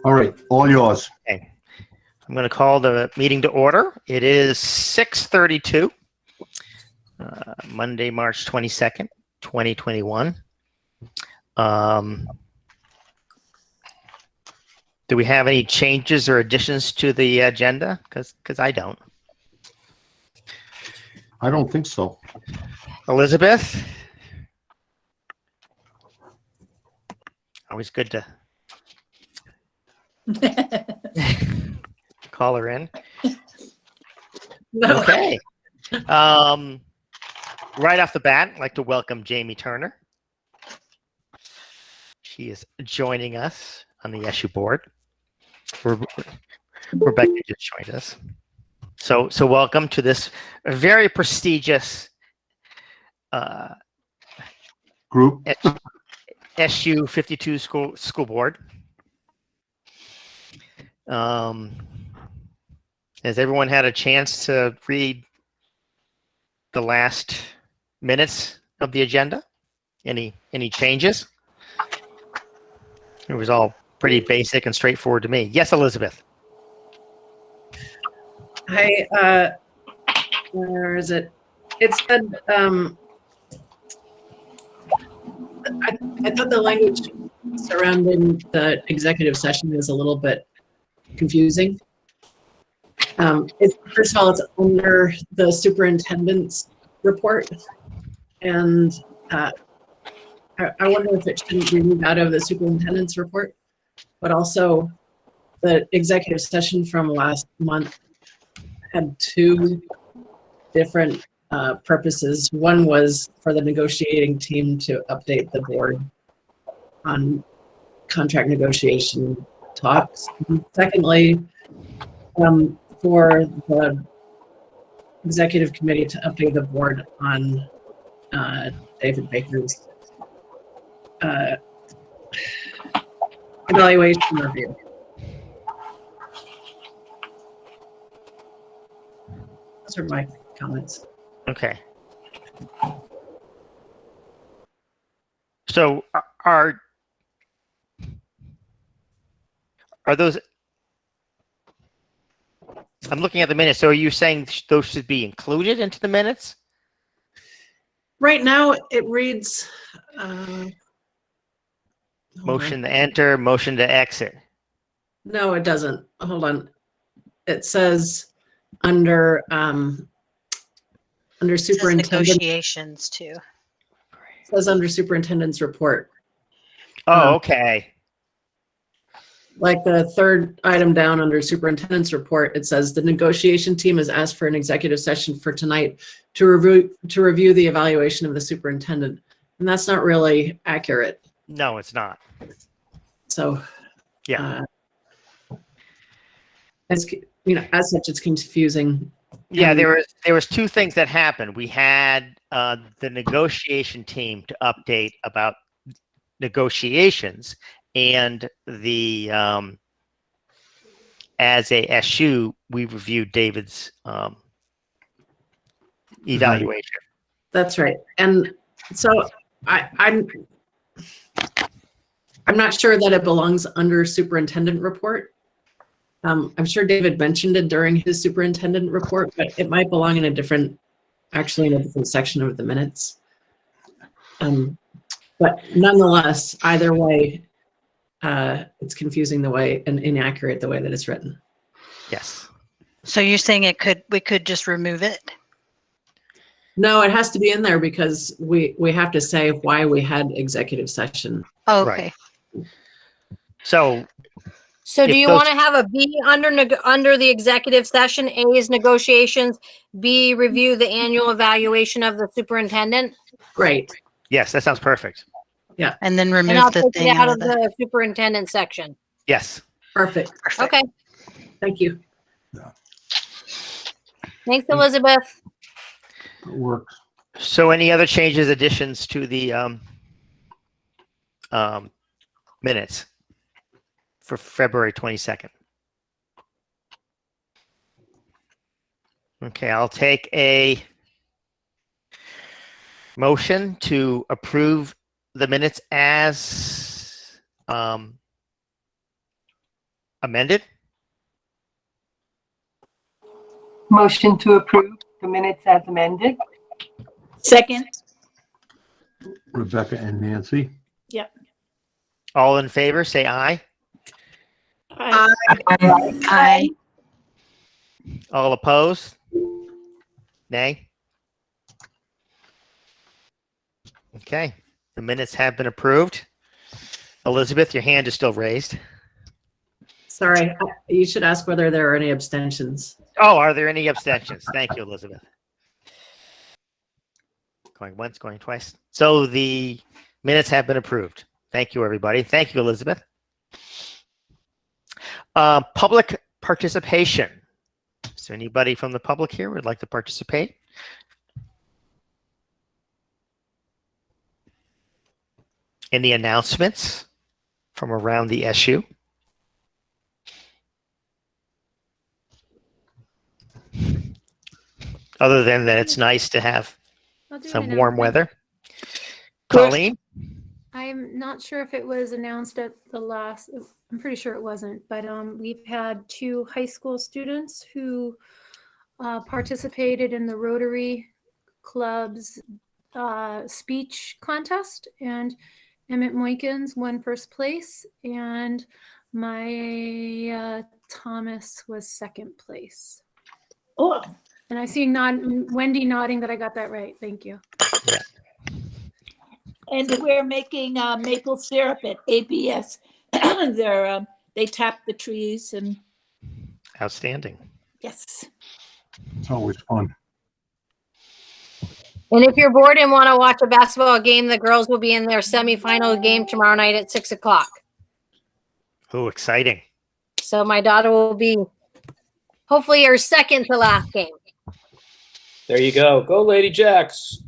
All right, all yours. Okay. I'm going to call the meeting to order. It is 6:32, Monday, March 22nd, 2021. Do we have any changes or additions to the agenda? Because I don't. I don't think so. Elizabeth? Always good to call her in. No. Okay. Right off the bat, I'd like to welcome Jamie Turner. She is joining us on the SU board. Rebecca just joined us. So welcome to this very prestigious Group. SU 52 school board. Has everyone had a chance to read the last minutes of the agenda? Any changes? It was all pretty basic and straightforward to me. Yes, Elizabeth. Hi, where is it? It said, I thought the language surrounding the executive session is a little bit confusing. First of all, it's under the superintendent's report, and I wonder if it shouldn't be moved out of the superintendent's report, but also the executive session from last month had two different purposes. One was for the negotiating team to update the board on contract negotiation talks. And secondly, for the executive committee to update the board on David Baker's evaluation review. Those are my comments. Okay. So are those? I'm looking at the minutes. So are you saying those should be included into the minutes? Right now, it reads Motion to enter, motion to exit. No, it doesn't. Hold on. It says under superintendent negotiations too. It says under superintendent's report. Oh, okay. Like the third item down under superintendent's report, it says the negotiation team has asked for an executive session for tonight to review the evaluation of the superintendent, and that's not really accurate. No, it's not. So, yeah, as you know, as such, it's confusing. Yeah, there was two things that happened. We had the negotiation team to update about negotiations, and the as a SU, we reviewed David's evaluation. That's right. And so I'm not sure that it belongs under superintendent report. I'm sure David mentioned it during his superintendent report, but it might belong in a different section of the minutes. But nonetheless, either way, it's confusing the way and inaccurate the way that it's written. Yes. So you're saying we could just remove it? No, it has to be in there because we have to say why we had executive session. Oh, okay. Right. So do you want to have a B under the executive session? A is negotiations. B, review the annual evaluation of the superintendent. Great. Yes, that sounds perfect. Yeah. And then remove I'll the take thing it out of the superintendent section. Yes. Perfect. Okay. Thank you. Yeah. Thanks, Elizabeth. It works. So any other changes, additions to the minutes for February 22nd? Okay, I'll take a motion to approve the minutes as amended. Motion to approve the minutes as amended. Second. Rebecca and Nancy. All in favor, say aye. Aye. All opposed? Nay? Okay, the minutes have been approved. Elizabeth, your hand is still raised. Sorry, you should ask whether there are any abstentions. Oh, are there any abstentions? Thank you, Elizabeth. Going once, going twice. So the minutes have been approved. Thank you, everybody. Thank you, Elizabeth. Public participation. Is there anybody from the public here who would like to participate? Any announcements from around the SU? Other than that, it's nice to have I'll do some an warm announcement. weather. Colleen? I'm not sure if it was announced at the last, I'm pretty sure it wasn't, but we've had 2 high school students who participated in the Rotary Club's speech contest, and Emmett Moykins won first place, and my Thomas was second place. Oh, And I see Wendy nodding that I got that right. Thank you. and we're making maple syrup at ABS. They tap the trees and Outstanding. yes. It's always fun. And if you're bored and want to watch a basketball game, the girls will be in their semifinal game tomorrow night at 6 o'clock. Oh, exciting. So my daughter will be hopefully her second to last game. There you go. Go, Lady Jacks.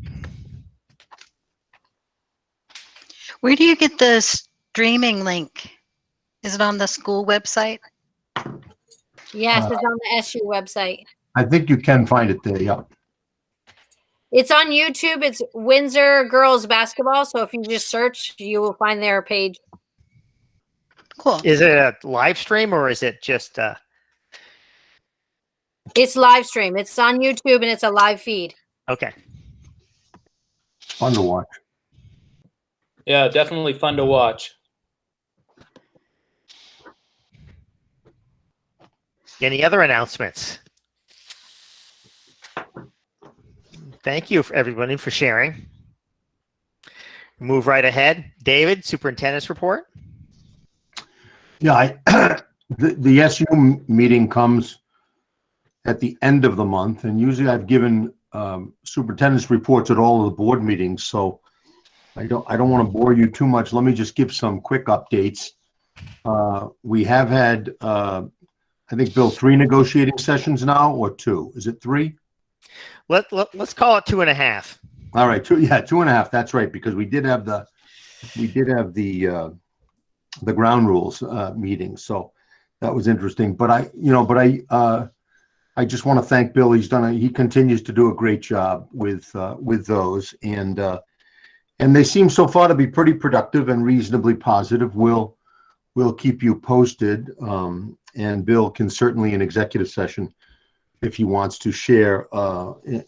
Where do you get the streaming link? Is it on the school website? Yes, it's on the SU website. I think you can find it there, yeah. It's on YouTube. It's Windsor Girls Basketball. So if you just search, you will find their page. Cool. Is it a live stream or is it just It's live stream. It's on YouTube and it's a live feed. okay? Fun to watch. Yeah, definitely fun to watch. Any other announcements? Thank you for everybody for sharing. Move right ahead. David, superintendent's report. Yeah, the SU meeting comes at the end of the month, and usually I've given superintendent's reports at all of the board meetings, so I don't want to bore you too much. Let me just give some quick updates. We have had, I think, Bill, 3 negotiating sessions now, or 2? Is it 3? Let's call it 2.5. All right, 2.5. That's right, because we did have the ground rules meeting, so that was interesting. But I just want to thank Bill. He continues to do a great job with those, and they seem so far to be pretty productive and reasonably positive. We'll keep you posted, and Bill can certainly in executive session, if he wants to share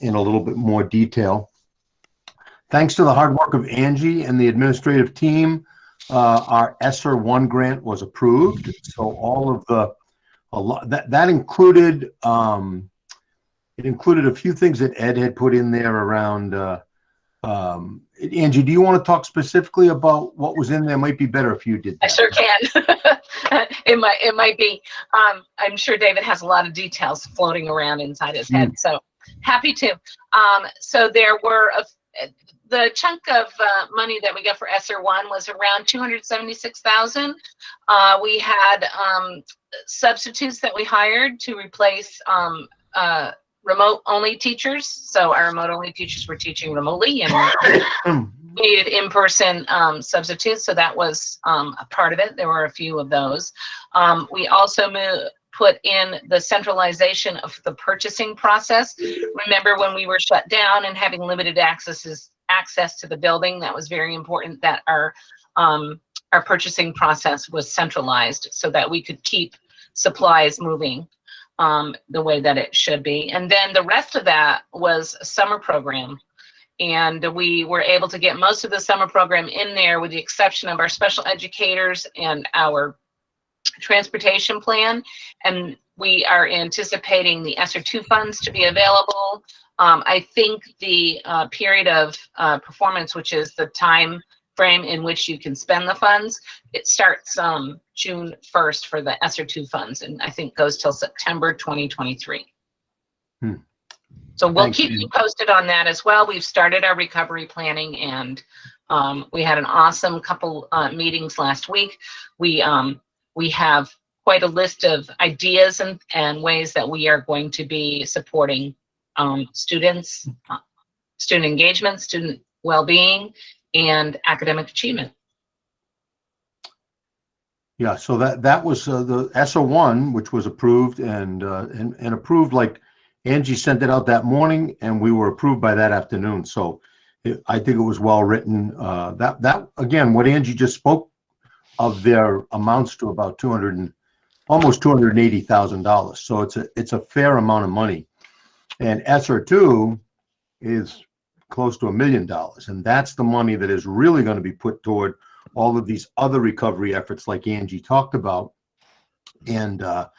in a little bit more detail. Thanks to the hard work of Angie and the administrative team, our ESSER 1 grant was approved. So all of that included it included a few things that Ed had put in there around. Angie, do you want to talk specifically about what was in there? It might be better if you did that. I sure can. It might be. I'm sure David has a lot of details floating around inside his head, so happy to. So there were the chunk of money that we got for ESSER 1 was around $276,000. We had substitutes that we hired to replace remote-only teachers. So our remote-only teachers were teaching remotely, and we needed in-person substitutes. So that was a part of it. There were a few of those. We also put in the centralization of the purchasing process. Remember when we were shut down and having limited access to the building, that was very important that our purchasing process was centralized so that we could keep supplies moving the way that it should be. And then the rest of that was a summer program. And we were able to get most of the summer program in there with the exception of our special educators and our transportation plan. And we are anticipating the ESSER 2 funds to be available. I think the period of performance, which is the time frame in which you can spend the funds, it starts June 1st for the ESSER 2 funds, and I think goes till September 2023. So we'll Thank keep you. you posted on that as well. We've started our recovery planning, and we had an awesome couple meetings last week. We have quite a list of ideas and ways that we are going to be supporting students, student engagement, student well-being, and academic achievement. Yeah, so that was the SO1, which was approved and approved, like Angie sent it out that morning, and we were approved by that afternoon. So I think it was well written. That again, what Angie just spoke of there amounts to about almost $280,000. So it's a fair amount of money, and ESSER 2 is close to $1 million, and that's the money that is really going to be put toward all of these other recovery efforts like Angie talked about. And the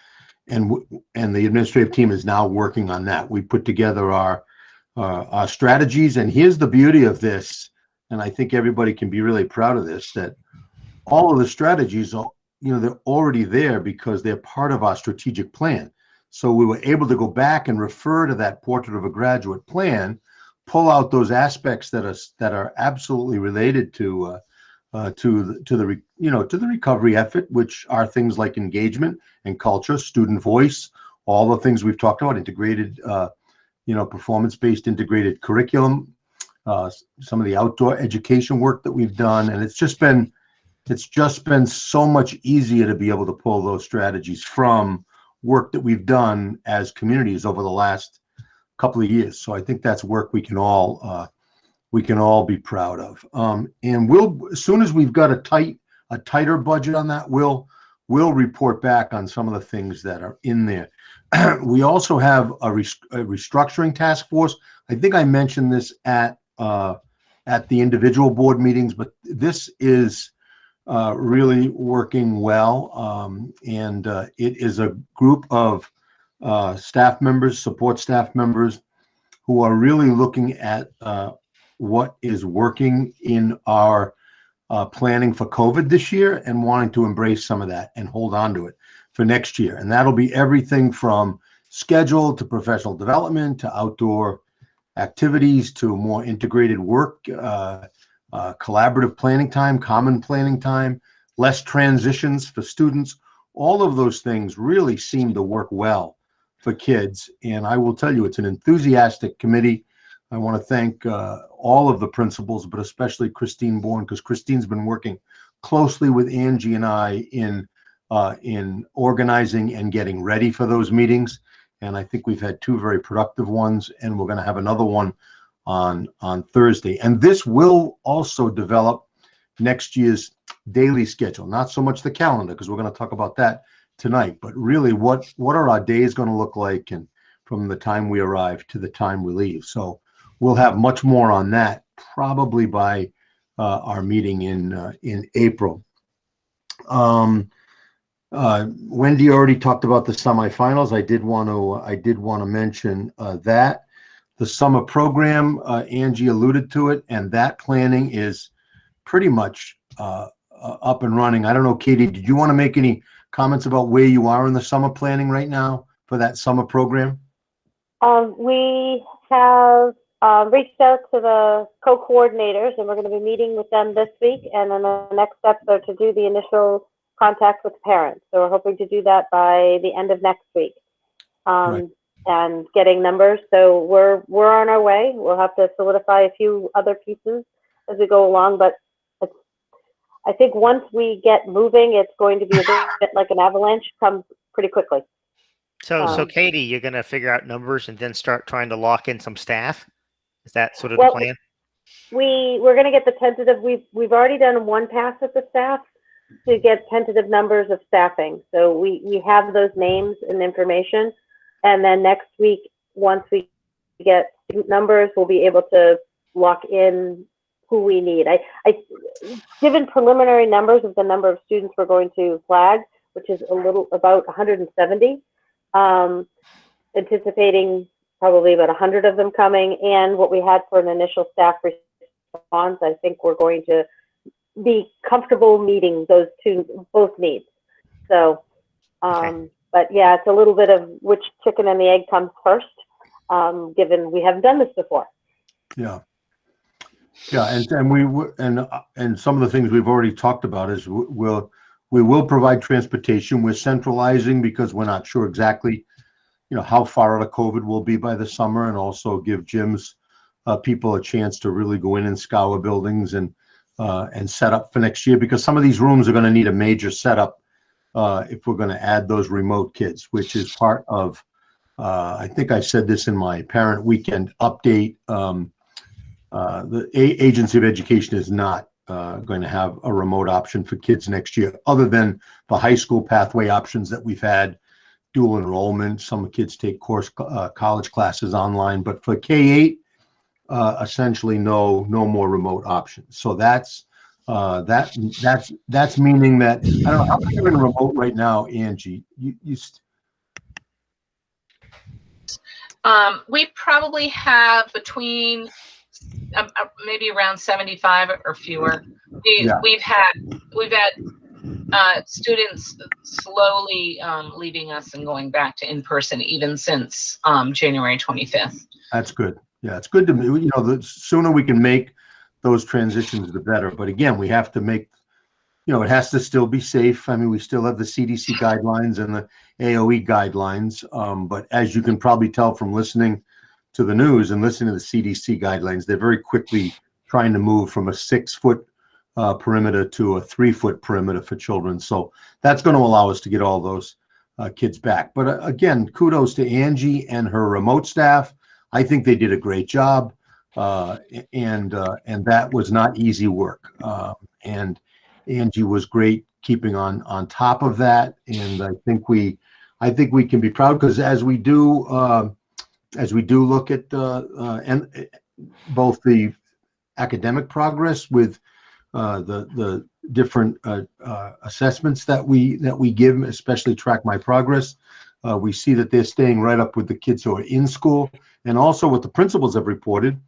administrative team is now working on that. We put together our strategies, and here's the beauty of this, and I think everybody can be really proud of this, that all of the strategies are, they're already there because they're part of our strategic plan. So we were able to go back and refer to that portrait of a graduate plan, pull out those aspects that are absolutely related to the recovery effort, which are things like engagement and culture, student voice, all the things we've talked about, integrated, performance-based integrated curriculum, some of the outdoor education work that we've done, and it's just been so much easier to be able to pull those strategies from work that we've done as communities over the last couple of years. So I think that's work we can all be proud of. And as soon as we've got a tighter budget on that, we'll report back on some of the things that are in there. We also have a restructuring task force. I think I mentioned this at the individual board meetings, but this is really working well. And it is a group of staff members, support staff members, who are really looking at what is working in our planning for COVID this year and wanting to embrace some of that and hold on to it for next year. And that'll be everything from schedule to professional development to outdoor activities to more integrated work, collaborative planning time, common planning time, less transitions for students. All of those things really seem to work well for kids. And I will tell you, it's an enthusiastic committee. I want to thank all of the principals, but especially Christine Bourne, because Christine's been working closely with Angie and I in organizing and getting ready for those meetings. And I think we've had two very productive ones, and we're going to have another one on Thursday. And this will also develop next year's daily schedule, not so much the calendar, because we're going to talk about that tonight, but really what are our days going to look like, and from the time we arrive to the time we leave. So we'll have much more on that probably by our meeting in April. Wendy already talked about the semifinals. I did want to mention that the summer program, Angie alluded to it, and that planning is pretty much up and running. I don't know, Katie, did you want to make any comments about where you are in the summer planning right now for that summer program? We have reached out to the co-coordinators, and we're going to be meeting with them this week. And then the next steps are to do the initial contact with parents. So we're hoping to do that by the end of next week, Right. and getting numbers. So we're on our way. We'll have to solidify a few other pieces as we go along, but I think once we get moving, it's going to be a bit like an avalanche, comes pretty quickly. So Katie, you're going to figure out numbers and then start trying to lock in some staff? Is that sort of the plan? We're going to get the tentative. We've already done one pass with the staff. to get tentative numbers of staffing. So we have those names and information. And then next week, once we get student numbers, we'll be able to lock in who we need. I given preliminary numbers of the number of students we're going to flag, which is about 170, anticipating probably about 100 of them coming, and what we had for an initial staff response, I think we're going to be comfortable meeting both needs. So, but yeah, it's a little bit of which chicken and the egg comes first, given we haven't done this before. Yeah. Yeah, and some of the things we've already talked about is we will provide transportation. We're centralizing because we're not sure exactly, how far out of COVID we'll be by the summer, and also give gyms people a chance to really go in and scour buildings and set up for next year, because some of these rooms are going to need a major setup if we're going to add those remote kids, which is part of. I think I said this in my parent weekend update. The Agency of Education is not going to have a remote option for kids next year, other than the high school pathway options that we've had, dual enrollment. Some kids take college classes online, but for K-8, essentially no more remote options. So that's meaning that, I don't know how many are in remote right now, Angie. We probably have between maybe around 75 or fewer. We've had students slowly leaving us and going back to in person, even since January 25th. That's good. Yeah, it's good to me. The sooner we can make those transitions, the better. But again, we have to make, it has to still be safe. I mean, we still have the CDC guidelines and the AOE guidelines. But as you can probably tell from listening to the news and listening to the CDC guidelines, they're very quickly trying to move from a 6-foot perimeter to a 3-foot perimeter for children. So that's going to allow us to get all those kids back. But again, kudos to Angie and her remote staff. I think they did a great job, and that was not easy work. And Angie was great keeping on top of that. And I think we can be proud, because as we do look at and both the academic progress with the different assessments that we give, especially Track My Progress, we see that they're staying right up with the kids who are in school, and also what the principals have reported.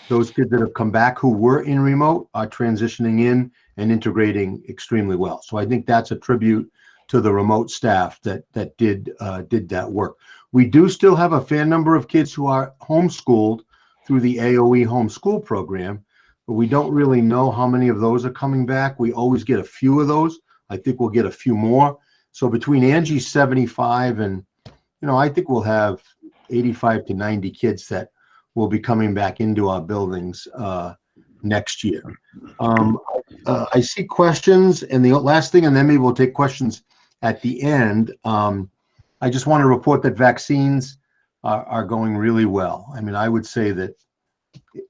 Those kids that have come back who were in remote are transitioning in and integrating extremely well. So I think that's a tribute to the remote staff that did that work. We do still have a fair number of kids who are homeschooled through the AOE homeschool program, but we don't really know how many of those are coming back. We always get a few of those. I think we'll get a few more. So between Angie's 75 and, I think we'll have 85 to 90 kids that will be coming back into our buildings next year. I see questions, and the last thing, and then maybe we'll take questions at the end. I just want to report that vaccines are going really well. I mean, I would say that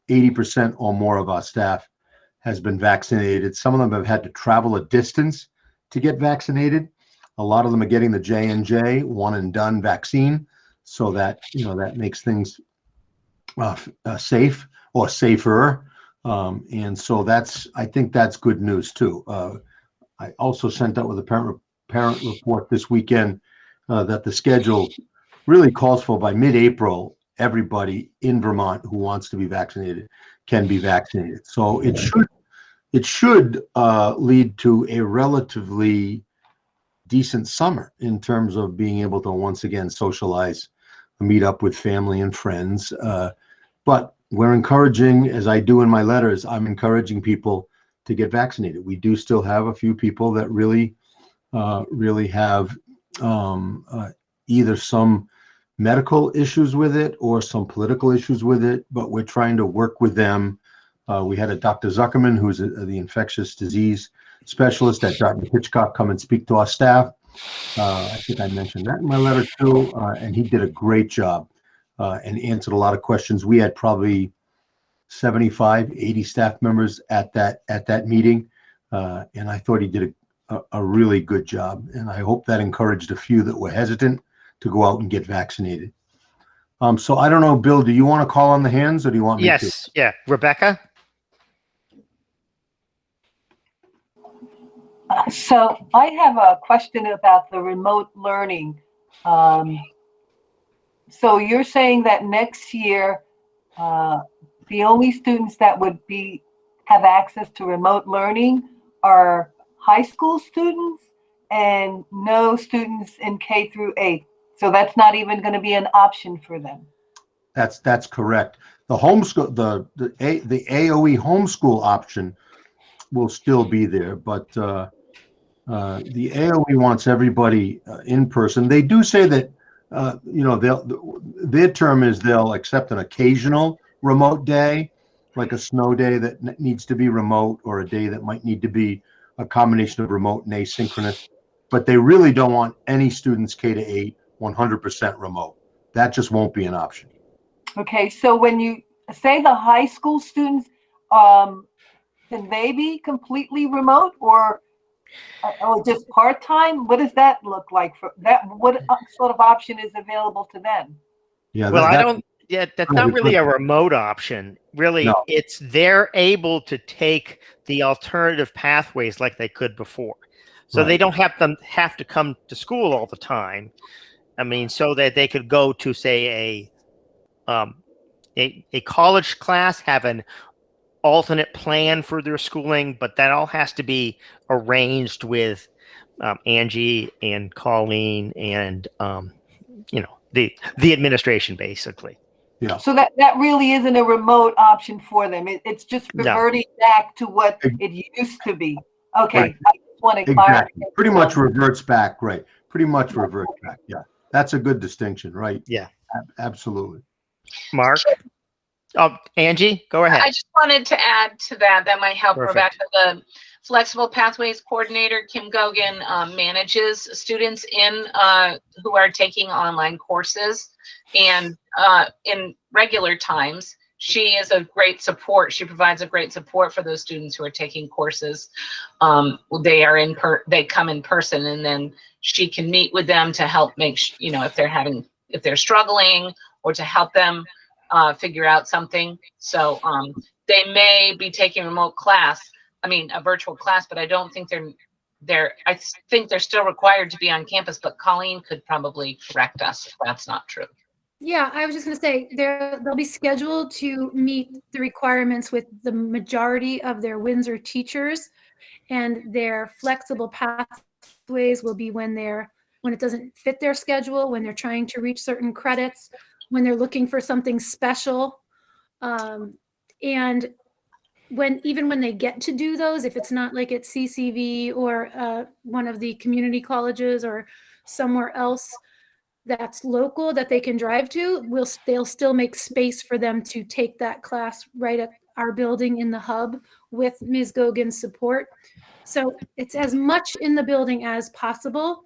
80% or more of our staff has been vaccinated. Some of them have had to travel a distance to get vaccinated. A lot of them are getting the J&J one and done vaccine, so that that makes things safe or safer. And so I think that's good news too. I also sent out with a parent report this weekend that the schedule really calls for by mid-April, everybody in Vermont who wants to be vaccinated can be vaccinated. So it should lead to a relatively decent summer in terms of being able to once again socialize, meet up with family and friends. But we're encouraging, as I do in my letters, I'm encouraging people to get vaccinated. We do still have a few people that really have either some medical issues with it or some political issues with it, but we're trying to work with them. We had a Dr. Zuckerman, who's the infectious disease specialist at Dartmouth Hitchcock, come and speak to our staff. I think I mentioned that in my letter too, and he did a great job and answered a lot of questions. We had probably 75, 80 staff members at that meeting, and I thought he did a really good job. And I hope that encouraged a few that were hesitant to go out and get vaccinated. So I don't know, Bill, do you want to call on the hands or do you want me to? Yes, yeah. Rebecca? So I have a question about the remote learning. So you're saying that next year, the only students that would have access to remote learning are high school students and no students in K through 8. So that's not even going to be an option for them. That's correct. The homeschool, the AOE homeschool option will still be there, but the AOE wants everybody in person. They do say that their term is they'll accept an occasional remote day, like a snow day that needs to be remote, or a day that might need to be a combination of remote and asynchronous. But they really don't want any students K to 8 100% remote. That just won't be an option. Okay, so when you say the high school students, can they be completely remote or just part-time? What does that look like for that? What sort of option is available to them? Yeah, Well, that's not really a remote option. Really, No. it's they're able to take the alternative pathways like they could before. So they don't have to come to school all the time. I mean, so that they could go to, say, a college class, have an alternate plan for their schooling, but that all has to be arranged with Angie and Colleen and the administration, basically. Yeah. So that really isn't a remote option for them. It's just reverting back to what it used to be. Okay. Right. I just want to clarify. Pretty much reverts back, right? Pretty much reverts back. Yeah. That's a good distinction, right? Yeah. Absolutely. Mark? Oh, Angie, go ahead. I just wanted to add to that. That might help Perfect. Rebecca. The Flexible Pathways Coordinator, Kim Gogan, manages students who are taking online courses. And in regular times, she is a great support. She provides a great support for those students who are taking courses. They come in person, and then she can meet with them to help if they're struggling, or to help them figure out something. So they may be taking a virtual class, but I don't think I think they're still required to be on campus, but Colleen could probably correct us if that's not true. Yeah, I was just going to say they'll be scheduled to meet the requirements with the majority of their Windsor teachers, and their flexible pathways will be when it doesn't fit their schedule, when they're trying to reach certain credits, when they're looking for something special. And even when they get to do those, if it's not like at CCV or one of the community colleges or somewhere else that's local that they can drive to, they'll still make space for them to take that class right at our building in the hub with Ms. Gogan's support. So it's as much in the building as possible,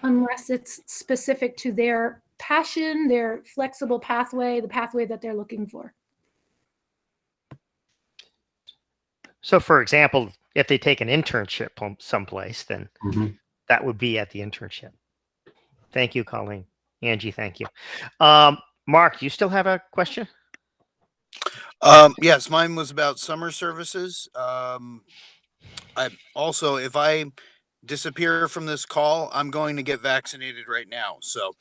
unless it's specific to their passion, their flexible pathway, the pathway that they're looking for. So, for example, if they take an internship someplace, then that would be at the internship. Thank you, Colleen. Angie, thank you. Mark, you still have a question? Yes, mine was about summer services. If I disappear from this call, I'm going to get vaccinated right now. So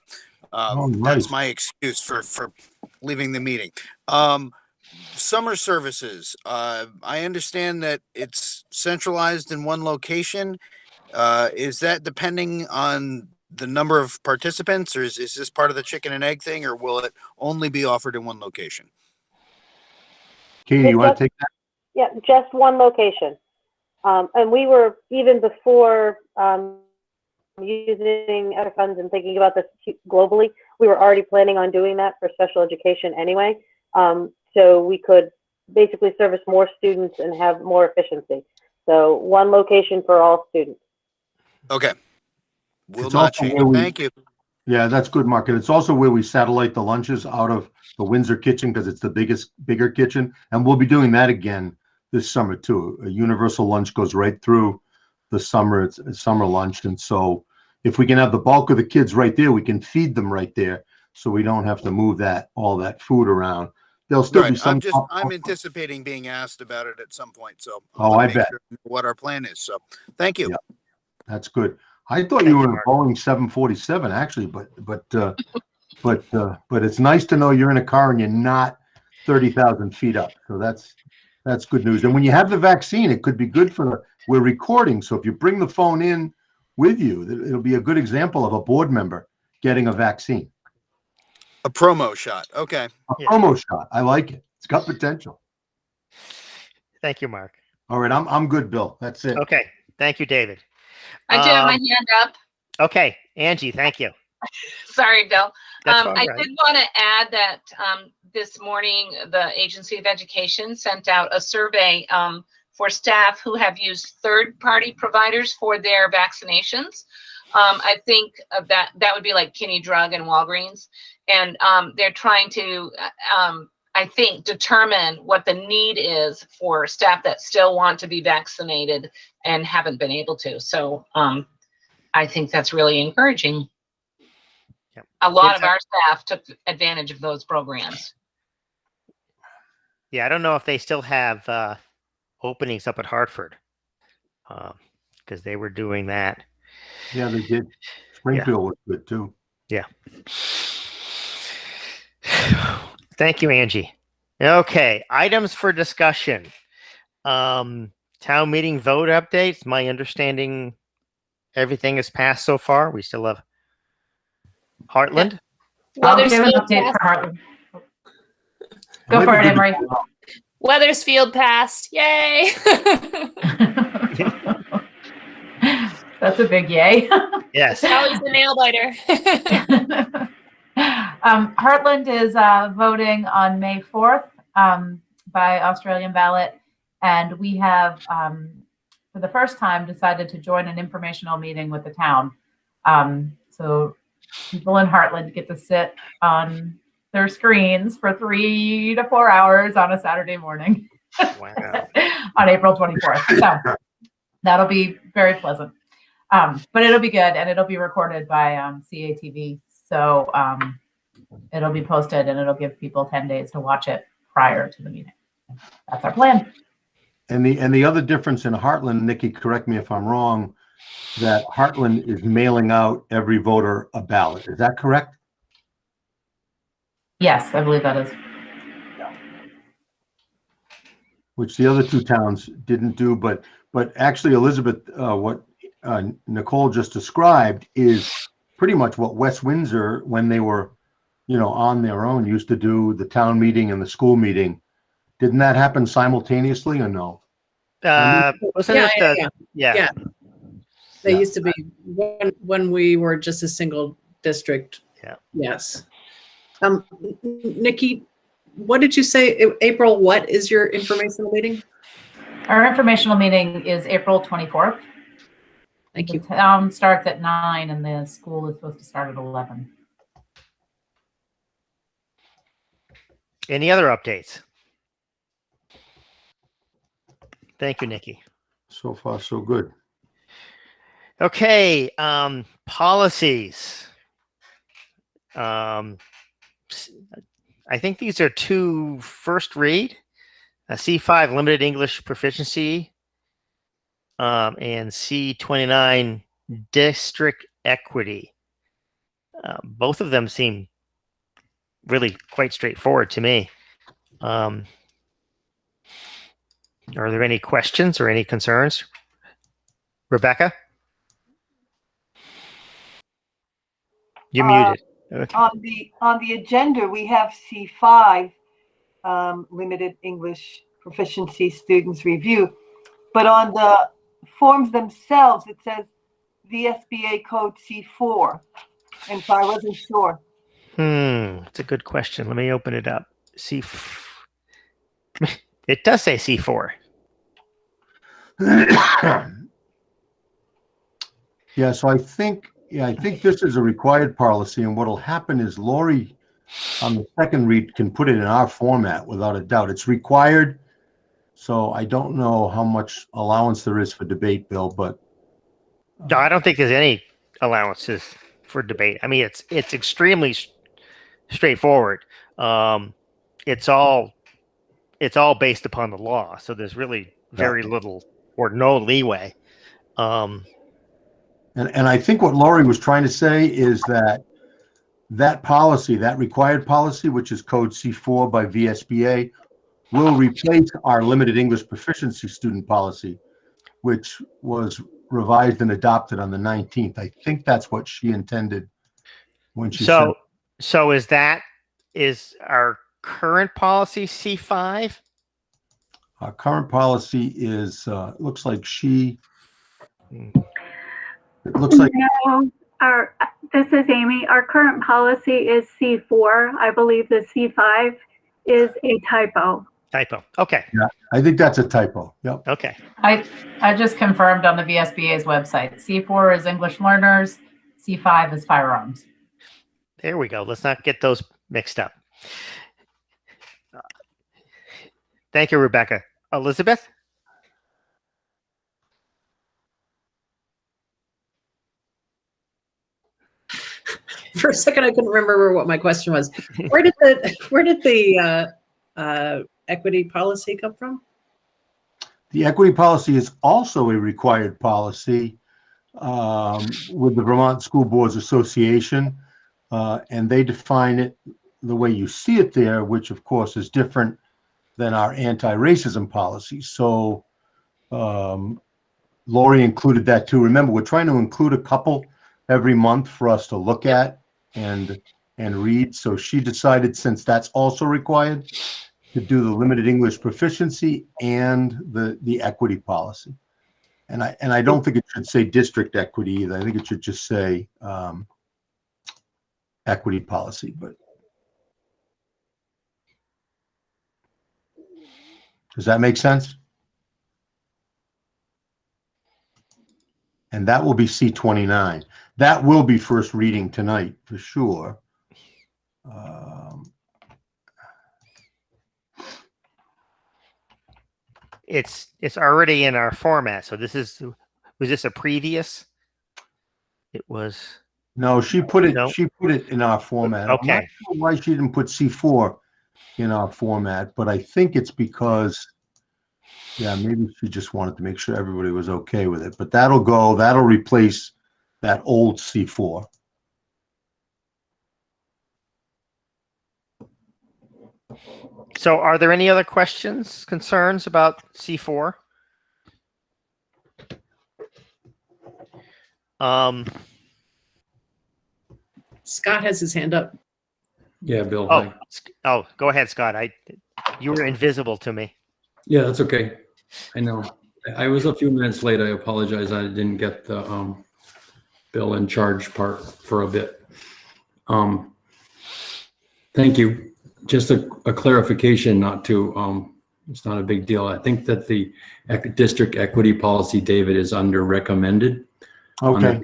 that's my excuse for leaving the meeting. Summer services. I understand that it's centralized in one location. Is that depending on the number of participants, or is this part of the chicken and egg thing, or will it only be offered in one location? Katie, you want to take that? Yeah, just one location. And we were, even before using other funds and thinking about this globally, we were already planning on doing that for special education anyway. So we could basically service more students and have more efficiency. So one location for all students. Okay. Will not change. Thank you. Yeah, that's good, Mark. And it's also where we satellite the lunches out of the Windsor kitchen, because it's the bigger kitchen. And we'll be doing that again this summer too. A universal lunch goes right through the summer. It's summer lunch. And so if we can have the bulk of the kids right there, we can feed them right there. So we don't have to move all that food around. There'll still be Right. some. I'm anticipating being asked about it at some point. So I bet. sure what our plan is. So thank you. Yeah, that's good. I thought you were in a Boeing 747 actually, but it's nice to know you're in a car and you're not 30,000 feet up. So that's good news. And when you have the vaccine, it could be good we're recording. So if you bring the phone in with you, it'll be a good example of a board member getting a vaccine. A promo shot. Okay. Promo shot. I like it. It's got potential. Thank you, Mark. All right. I'm good, Bill. That's it. Okay. Thank you, David. I do have my hand up. Okay. Angie, thank you. Sorry, Bill. That's all I right. did want to add that this morning, the Agency of Education sent out a survey for staff who have used third-party providers for their vaccinations. I think that would be like Kinney Drug and Walgreens. And they're trying to, I think, determine what the need is for staff that still want to be vaccinated and haven't been able to. So I think that's really encouraging. Yep. A lot of our staff took advantage of those programs. Yeah, I don't know if they still have openings up at Hartford because they were doing that. Yeah, they did. Springfield was good too. Yeah. Thank you, Angie. Okay, items for discussion. Town meeting vote updates. My understanding, everything is passed so far. We still have Heartland. I'll give an update for Heartland. Go for it, Emery. Weathersfield passed. Yay! That's a big yay. Yes. Sally's the nail biter. Heartland is voting on May 4th by Australian ballot. And we have, for the first time, decided to join an informational meeting with the town. So people in Heartland get to sit on their screens for 3 to 4 hours on a Saturday morning. Wow. On April 24th. So that'll be very pleasant. But it'll be good, and it'll be recorded by CATV. So it'll be posted, and it'll give people 10 days to watch it prior to the meeting. That's our plan. And the other difference in Heartland, Nikki, correct me if I'm wrong, that Heartland is mailing out every voter a ballot. Is that correct? Yes, I believe that is. Which the other two towns didn't do, but actually, Elizabeth, what Nicole just described is pretty much what West Windsor, when they were, on their own, used to do, the town meeting and the school meeting. Didn't that happen simultaneously or no? Wasn't it? Yeah. They used to be when we were just a single district. Yeah. Yes. Nikki, what did you say? April, what is your informational meeting? Our informational meeting is April 24th. Thank you. The town starts at 9 and the school is supposed to start at 11. Any other updates? Thank you, Nikki. So far, so good. Okay, policies. I think these are two first read. C5, limited English proficiency, and C29, district equity. Both of them seem really quite straightforward to me. Are there any questions or any concerns? Rebecca? You're muted. Okay. On the agenda, we have C5, limited English proficiency students review, but on the forms themselves, it says VSBA code C4, and so I wasn't sure. That's a good question. Let me open it up. It does say C4. Yeah, so I think this is a required policy, and what'll happen is Lori on the second read can put it in our format without a doubt. It's required, so I don't know how much allowance there is for debate, Bill, but No, I don't think there's any allowances for debate. I mean, it's extremely straightforward. It's all based upon the law, so there's really very little or no leeway. And I think what Laurie was trying to say is that policy, that required policy, which is code C4 by VSBA, will replace our limited English proficiency student policy, which was revised and adopted on the 19th. I think that's what she intended when she said. So is our current policy C5? Our current policy is, looks like it looks like. No, this is Amy. Our current policy is C4. I believe the C5 is a typo. Typo. Okay. Yeah, I think that's a typo. Yep. Okay. I just confirmed on the VSBA's website. C4 is English learners. C5 is firearms. There we go. Let's not get those mixed up. Thank you, Rebecca. Elizabeth? For a second, I couldn't remember what my question was. Where did the equity policy come from? The equity policy is also a required policy with the Vermont School Boards Association, and they define it the way you see it there, which of course is different than our anti-racism policy. So Laurie included that too. Remember, we're trying to include a couple every month for us to look at and read. So she decided, since that's also required, to do the limited English proficiency and the equity policy. And I don't think it should say district equity either. I think it should just say equity policy. But does that make sense? And that will be C29. That will be first reading tonight for sure. It's already in our format. So was this a previous? It was. No, she put it. No. She put it in our format. Okay. I'm not sure why she didn't put C4 in our format, but I think it's because, yeah, maybe she just wanted to make sure everybody was okay with it. But that'll replace that old C4. So are there any other questions, concerns about C4? Scott has his hand up. Yeah, Bill. Oh, go ahead, Scott. You were invisible to me. Yeah, that's okay. I know. I was a few minutes late. I apologize. I didn't get the bill in charge part for a bit. Thank you. Just a clarification, it's not a big deal. I think that the district equity policy, David, is under recommended. Okay.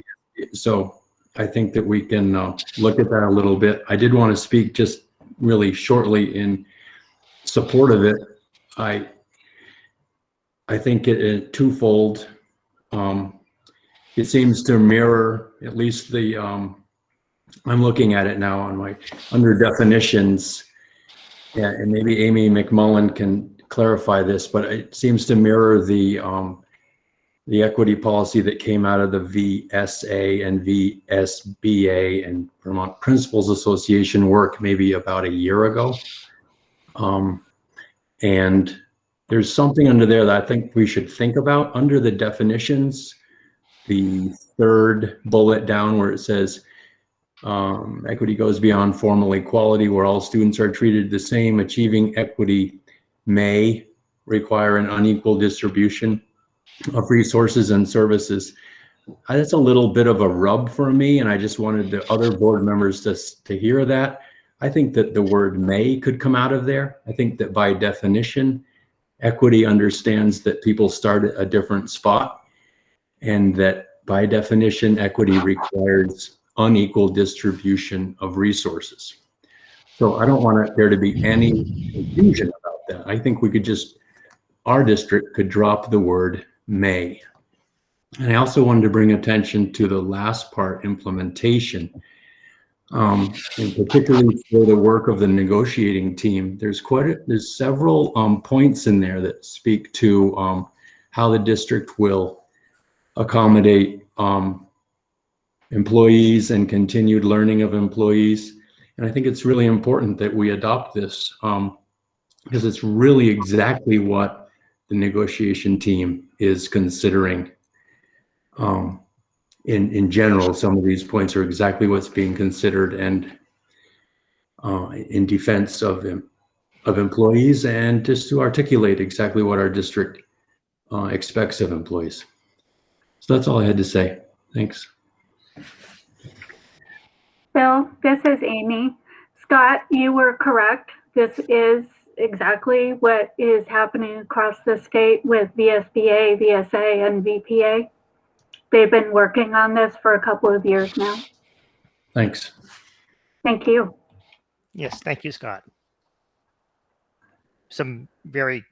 So I think that we can look at that a little bit. I did want to speak just really shortly in support of it. I think it twofold. It seems to mirror at least the, I'm looking at it now on under definitions. Yeah, and maybe Amy McMullen can clarify this, but it seems to mirror the equity policy that came out of the VSA and VSBA and Vermont Principals Association work maybe about a year ago. And there's something under there that I think we should think about under the definitions. The third bullet down where it says, equity goes beyond formal equality, where all students are treated the same. Achieving equity may require an unequal distribution of resources and services. That's a little bit of a rub for me, and I just wanted the other board members to hear that. I think that the word may could come out of there. I think that by definition, equity understands that people start at a different spot, and that by definition, equity requires unequal distribution of resources. So I don't want there to be any confusion about that. I think we could our district could drop the word may. And I also wanted to bring attention to the last part, implementation. And particularly for the work of the negotiating team, there's several points in there that speak to how the district will accommodate employees and continued learning of employees. And I think it's really important that we adopt this because it's really exactly what the negotiation team is considering. In general, some of these points are exactly what's being considered and in defense of employees, and just to articulate exactly what our district expects of employees. So that's all I had to say. Thanks. Bill, this is Amy. Scott, you were correct. This is exactly what is happening across the state with VSBA, VSA, and VPA. They've been working on this for a couple of years now. Thanks. Thank you. Yes, thank you, Scott. Some very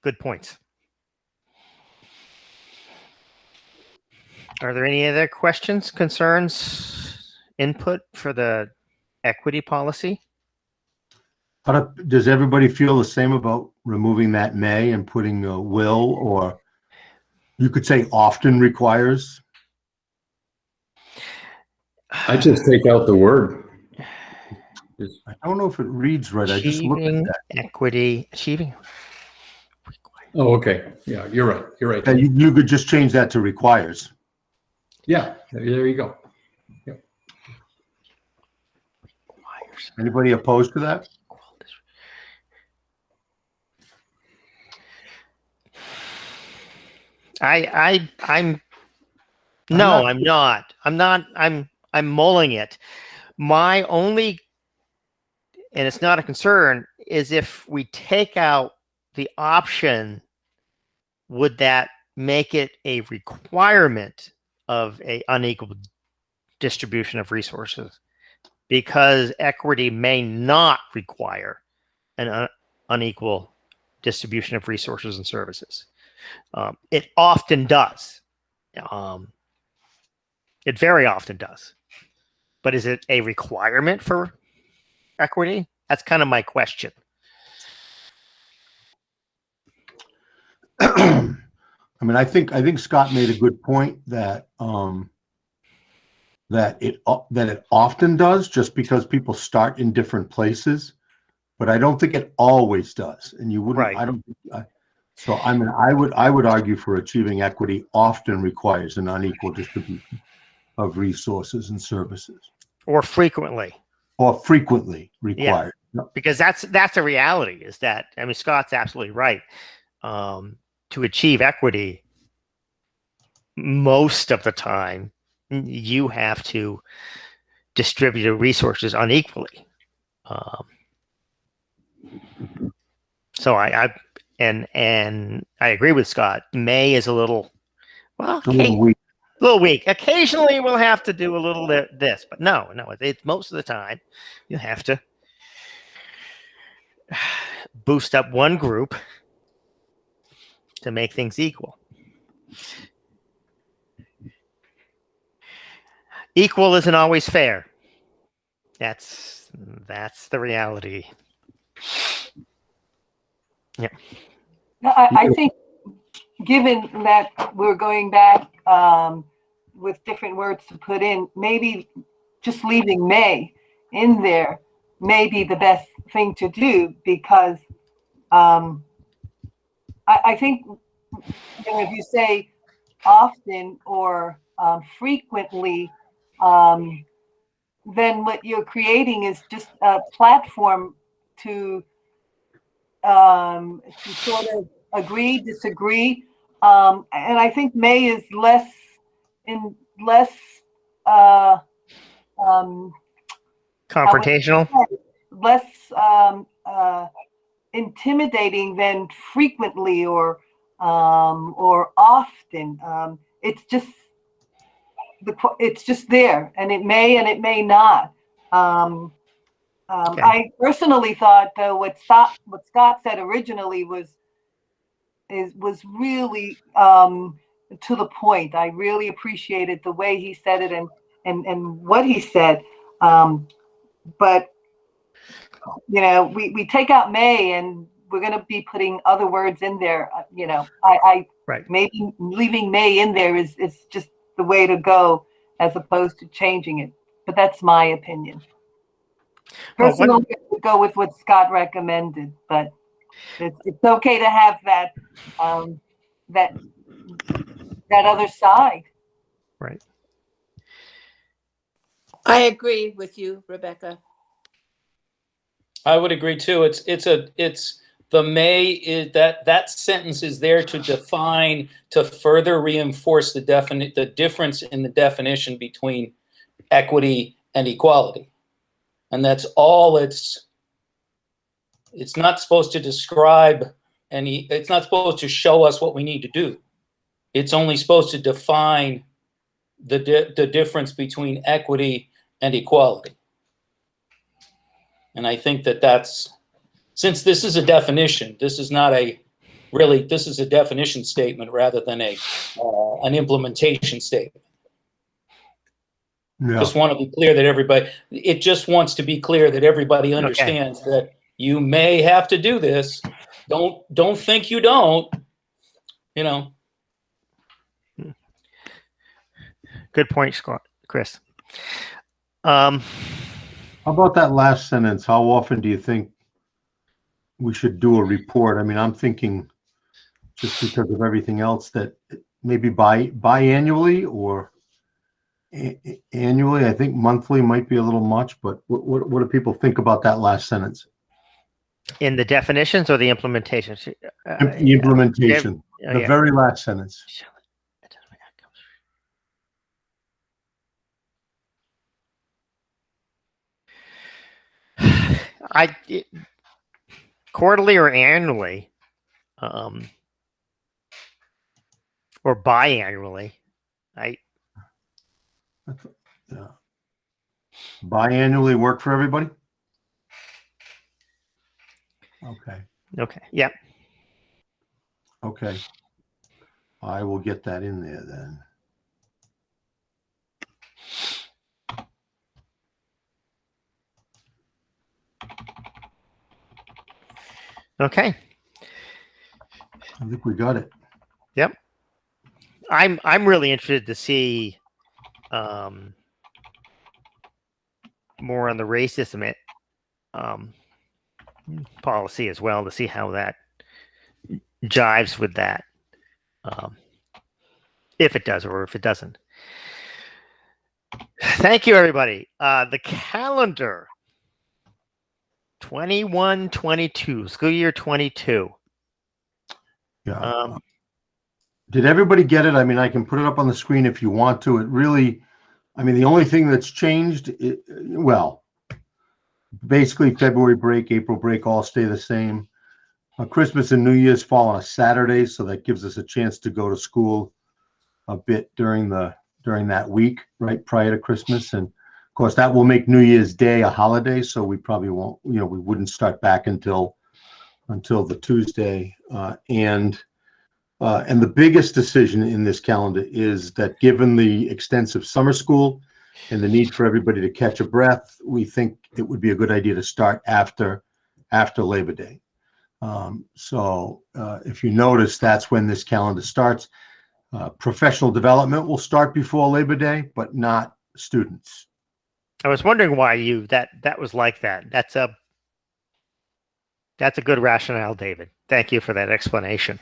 good points. Are there any other questions, concerns, input for the equity policy? Does everybody feel the same about removing that may and putting will, or you could say often requires? I just take out the word. I don't know if it reads right. I just looked at that. Equity, achieving. Oh, okay. Yeah, you're right. You're right. You could just change that to requires. Yeah, there you go. Yep. Anybody opposed to that? I'm not. I'm mulling it. My only, and it's not a concern, is if we take out the option, would that make it a requirement of a unequal distribution of resources? Because equity may not require an unequal distribution of resources and services. It often does. It very often does. But is it a requirement for equity? That's kind of my question. I mean, I think Scott made a good point that that it often does, just because people start in different places, but I don't think it always does. And you wouldn't. Right. So I mean, I would argue for achieving equity often requires an unequal distribution of resources and services, or frequently. Or frequently required. Yeah. Because that's a reality. Is that, I mean, Scott's absolutely right. To achieve equity, most of the time, you have to distribute the resources unequally. So I agree with Scott. May is a little weak. A little weak. Occasionally, we'll have to do a little this, but no. It's most of the time you have to boost up one group to make things equal. Equal isn't always fair. That's the reality. Yeah. I think, given that we're going back with different words to put in, maybe just leaving may in there may be the best thing to do, because I think, if you say often or frequently, then what you're creating is just a platform to sort of agree, disagree, and I think may is less confrontational, less intimidating than frequently or often. It's just there, and it may not. Okay. I personally thought, though, what Scott said originally was really to the point. I really appreciated the way he said it and what he said. But you know, we take out may and we're going to be putting other words in there. You know, right. Maybe leaving may in there is just the way to go as opposed to changing it. But that's my opinion. Personally, I would go with what Scott recommended, but it's okay to have that that other side. Right. I agree with you, Rebecca. I would agree too. It's the may is that sentence is there to define, to further reinforce the difference in the definition between equity and equality. And that's all it's not supposed to describe it's not supposed to show us what we need to do. It's only supposed to define the difference between equity and equality. And I think that's, since this is a definition, this is not this is a definition statement rather than an implementation statement. Yeah. Just want to be clear that it just wants to be clear that everybody understands that you may have to do this. Don't think you don't, you know. Good point, Scott. Chris. How about that last sentence? How often do you think we should do a report? I mean, I'm thinking just because of everything else that maybe biannually or annually. I think monthly might be a little much, but what do people think about that last sentence? In the definitions or the implementation? The implementation, the very last sentence. Quarterly or annually, or biannually. Biannually work for everybody? Okay. Okay. Yep. Okay. I will get that in there then. Okay. I think we got it. Yep. I'm really interested to see more on the racism policy as well, to see how that jives with that, if it does or if it doesn't. Thank you, everybody. The calendar 21-22, school year 22. Yeah. Did everybody get it? I mean, I can put it up on the screen if you want to. It really, I mean, the only thing that's changed, well, basically February break, April break all stay the same. Christmas and New Year's fall on a Saturday, so that gives us a chance to go to school a bit during that week, right prior to Christmas. And of course, that will make New Year's Day a holiday, so we probably won't, we wouldn't start back until the Tuesday. And the biggest decision in this calendar is that given the extensive summer school and the need for everybody to catch a breath, we think it would be a good idea to start after Labor Day. So if you notice, that's when this calendar starts. Professional development will start before Labor Day, but not students. I was wondering why that was like that. That's a good rationale, David. Thank you for that explanation.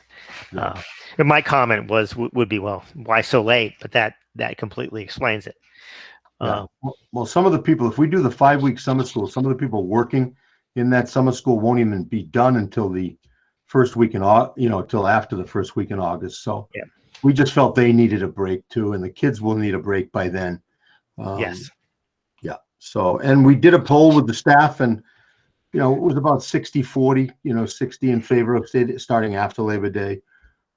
Yeah. And my comment would be, well, why so late? But that completely explains it. Yeah. Well, some of the people, if we do the 5-week summer school, some of the people working in that summer school won't even be done until the first week till after the first week in August. So yeah, we just felt they needed a break too, and the kids will need a break by then. Yes. Yeah. So, and we did a poll with the staff, and it was about 60-40, 60 in favor of starting after Labor Day,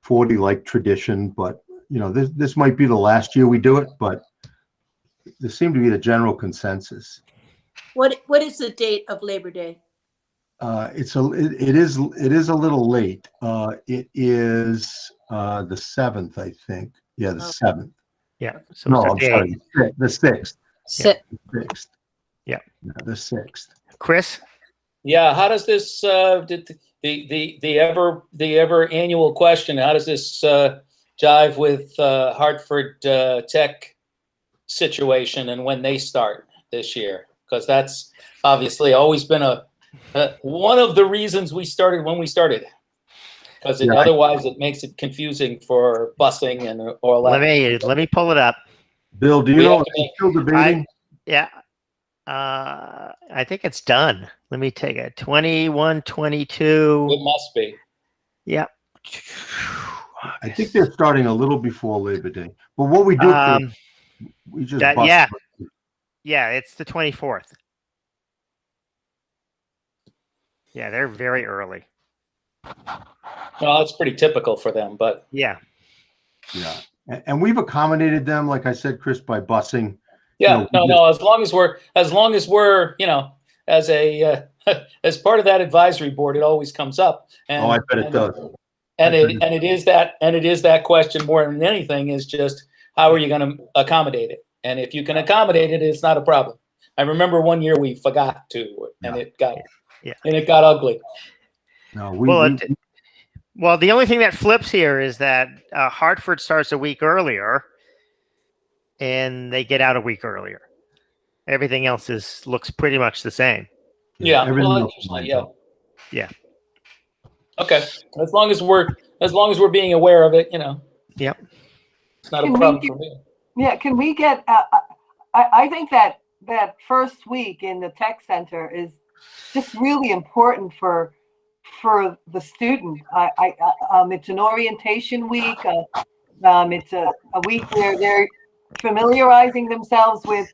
40 like tradition. But, this might be the last year we do it, but there seemed to be the general consensus. What is the date of Labor Day? it is a little late. It is the 7th, I think. Yeah, the 7th. Yeah. So No, it's I'm okay. sorry, the 6th. Sit. The 6th. Yeah. The 6th. Chris? Yeah, how does this the ever annual question? How does this jive with Hartford Tech situation and when they start this year? Because that's obviously always been one of the reasons we started when we started. Because otherwise it makes it confusing for busing and all that. Let me pull it up. Bill, do you know if they're still debating? Yeah. I think it's done. Let me take it. 21, 22. It must be. Yep. I think they're starting a little before Labor Day. But what we do, we just bust. Yeah, it's the 24th. Yeah, they're very early. Well, it's pretty typical for them, but yeah. And we've accommodated them, like I said, Chris, by busing. Yeah, no. As long as we're, as a as part of that advisory board, it always comes up. And, I bet it does. And it is that question more than anything is just how are you going to accommodate it? And if you can accommodate it, it's not a problem. I remember one year we forgot to, and it got ugly. No, well, the only thing that flips here is that Hartford starts a week earlier, and they get out a week earlier. Everything else looks pretty much the same. Yeah. Yeah. Okay. As long as we're being aware of it, Yep. It's not a problem for me. Yeah. Can we get? I think that first week in the tech center is just really important for the student. It's an orientation week. It's a week where they're familiarizing themselves with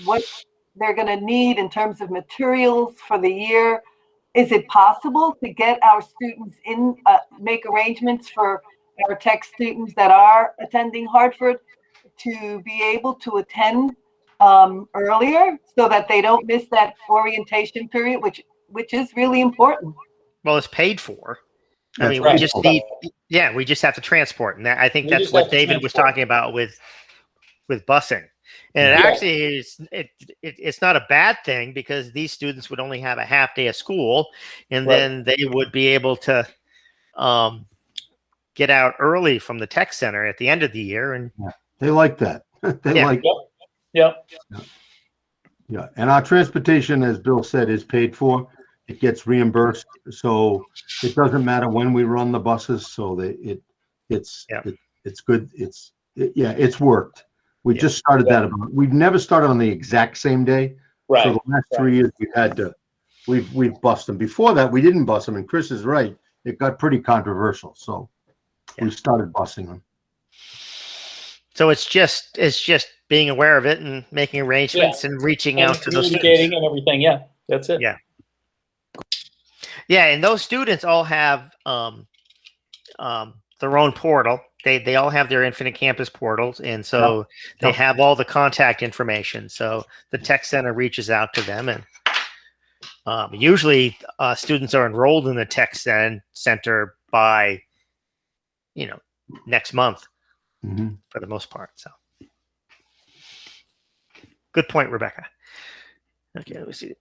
what they're going to need in terms of materials for the year. Is it possible to get our students make arrangements for our tech students that are attending Hartford to be able to attend earlier so that they don't miss that orientation period, which is really important? Well, it's paid for. I mean, we just have to transport. And I think that's what David was talking about with busing. And it actually is, it's not a bad thing because these students would only have a half day of school and then they would be able to get out early from the tech center at the end of the year. And they like that. Yeah. And our transportation, as Bill said, is paid for. It gets reimbursed. So it doesn't matter when we run the buses. So it's good. It's worked. We just started that. We've never started on the exact same day. Right. So the last 3 years we've bussed them. Before that, we didn't bus them. And Chris is right. It got pretty controversial. So we started busing them. So it's just being aware of it and making arrangements and reaching out to those students. Communicating and everything. Yeah, that's it. Yeah. Yeah, and those students all have their own portal. They all have their Infinite Campus portals, and so they have all the contact information. So the tech center reaches out to them, and usually students are enrolled in the tech center by next month for the most part. So good point, Rebecca. Okay, let me see.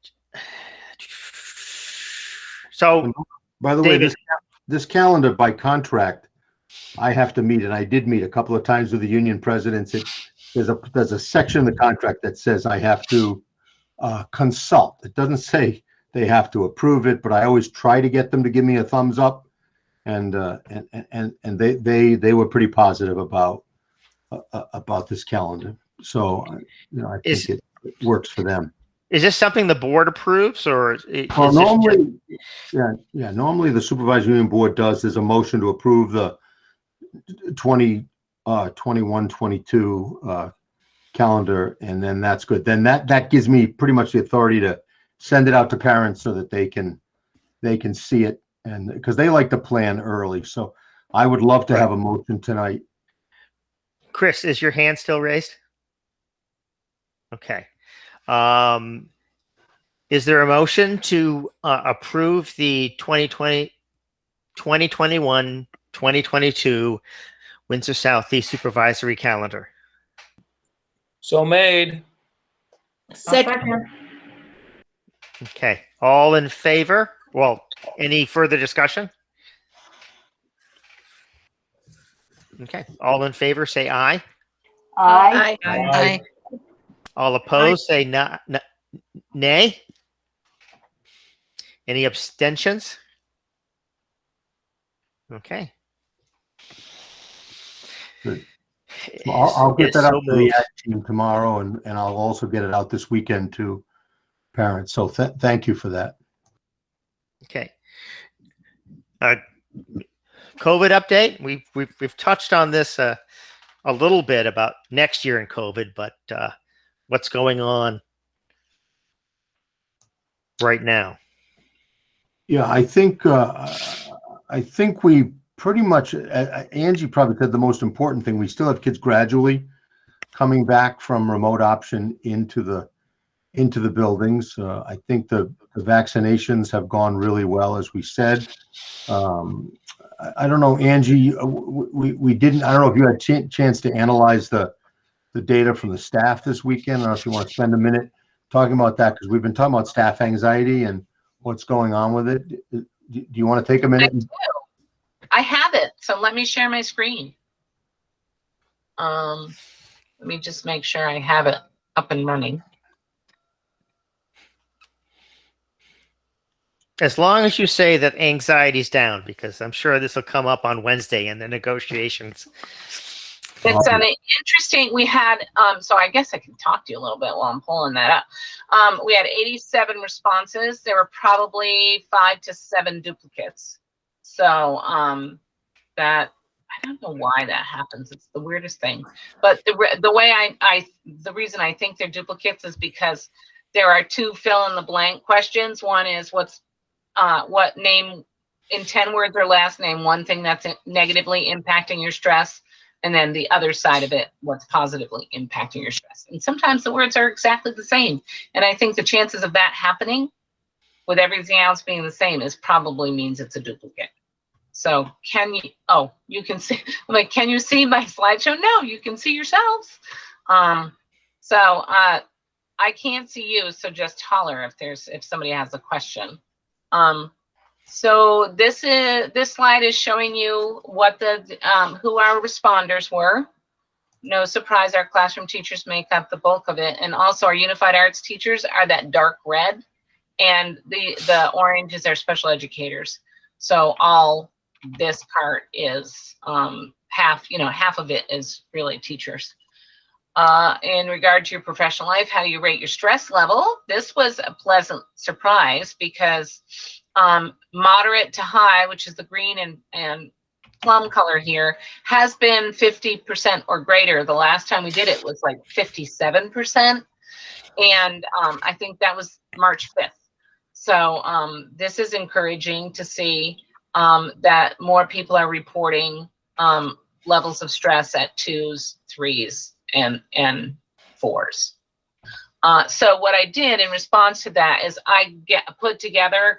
So, by the way, this calendar by contract, I have to meet, and I did meet a couple of times with the union presidents. There's a section in the contract that says I have to consult. It doesn't say they have to approve it, but I always try to get them to give me a thumbs up, and they were pretty positive about this calendar. So I think it works for them. Is this something the board approves, or normally the supervisory union board does. There's a motion to approve the 21-22 calendar, and then that's good. Then that gives me pretty much the authority to send it out to parents so that they can see it, and because they like to plan early. So I would love to have a motion tonight. Chris, is your hand still raised? Okay. Is there a motion to approve the 2021-2022 Windsor Southeast Supervisory Calendar? So made. Second. Okay, all in favor? Well, any further discussion? Okay, all in favor, say aye. Aye. Aye. All opposed, say nay. Any abstentions? Okay. Good. I'll get that So up to the ag team tomorrow, and I'll also get it out this weekend to parents. So thank you for that. Okay. COVID update. We've touched on this a little bit about next year in COVID, but what's going on right now? Yeah, I think we pretty much, Angie probably said the most important thing. We still have kids gradually coming back from remote option into the buildings. I think the vaccinations have gone really well, as we said. I don't know, Angie, we didn't, I don't know if you had a chance to analyze the data from the staff this weekend. I don't know if you want to spend a minute talking about that, because we've been talking about staff anxiety and what's going on with it. Do you want to take a minute? I have it, so let me share my screen. Let me just make sure I have it up and running. As long as you say that anxiety's down, because I'm sure this will come up on Wednesday in the negotiations. It's an interesting, we had, so I guess I can talk to you a little bit while I'm pulling that up. We had 87 responses. There were probably 5 to 7 duplicates. So that, I don't know why that happens. It's the weirdest thing. But the way the reason I think they're duplicates is because there are 2 fill in the blank questions. One is what name in 10 words or last name one thing that's negatively impacting your stress, and then the other side of it, what's positively impacting your stress. And sometimes the words are exactly the same, and I think the chances of that happening with everything else being the same is probably means it's a duplicate. So can you, oh, you can see, I'm like, can you see my slideshow? No, you can see yourselves. I can't see you, so just holler if somebody has a question. So this slide is showing you what who our responders were. No surprise, our classroom teachers make up the bulk of it, and also our unified arts teachers are that dark red, and the orange is our special educators. So all this part is half of it is really teachers. In regard to your professional life, how do you rate your stress level? This was a pleasant surprise because moderate to high, which is the green and plum color here, has been 50% or greater. The last time we did it was like 57%. And I think that was March 5th. So this is encouraging to see that more people are reporting levels of stress at 2s, 3s, and 4s. So what I did in response to that is I clumped together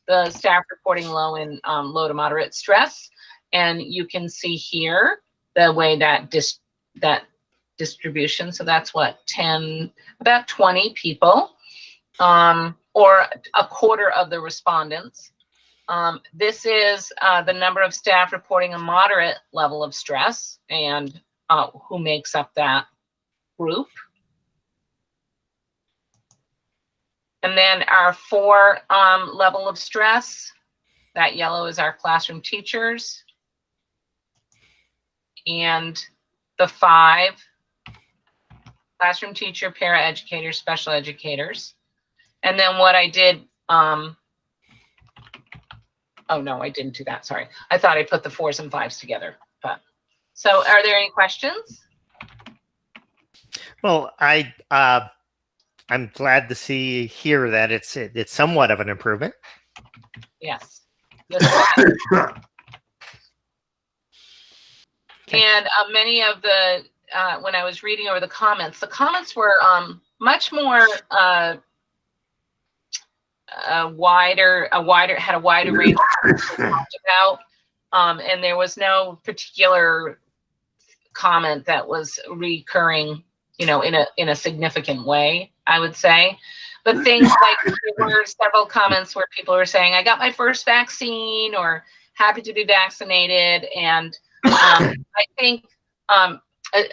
the staff reporting low and low to moderate stress. And you can see here the way that distribution. So that's what, about 20 people, or a quarter of the respondents. This is the number of staff reporting a moderate level of stress and who makes up that group. And then our 4 level of stress, that yellow is our classroom teachers. And the 5, classroom teacher, para educators, special educators. And then what I did, oh no, I didn't do that, sorry. I thought I put the 4s and 5s together. But so are there any questions? Well, I'm glad to hear that it's somewhat of an improvement. Yes. And many of when I was reading over the comments were much more a wider range of talked about, and there was no particular comment that was recurring, in a significant way, I would say. But things like there were several comments where people were saying, "I got my first vaccine," or "happy to be vaccinated," and I think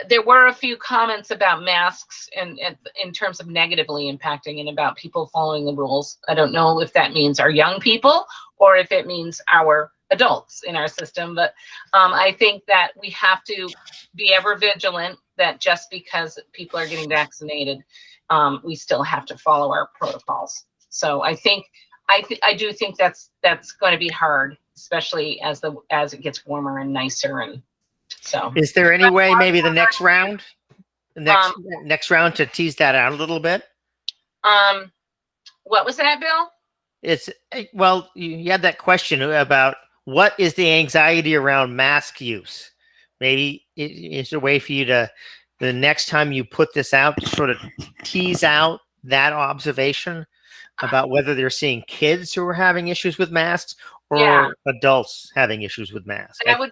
there were a few comments about masks and in terms of negatively impacting and about people following the rules. I don't know if that means our young people or if it means our adults in our system, but I think that we have to be ever vigilant that just because people are getting vaccinated, we still have to follow our protocols. So I do think that's going to be hard, especially as it gets warmer and nicer. And so, is there any way maybe the next round to tease that out a little bit? What was that, Bill? Well, you had that question about what is the anxiety around mask use. Maybe it's a way for you to, the next time you put this out, to sort of tease out that observation about whether they're seeing kids who are having issues with masks or adults having issues with masks. It'd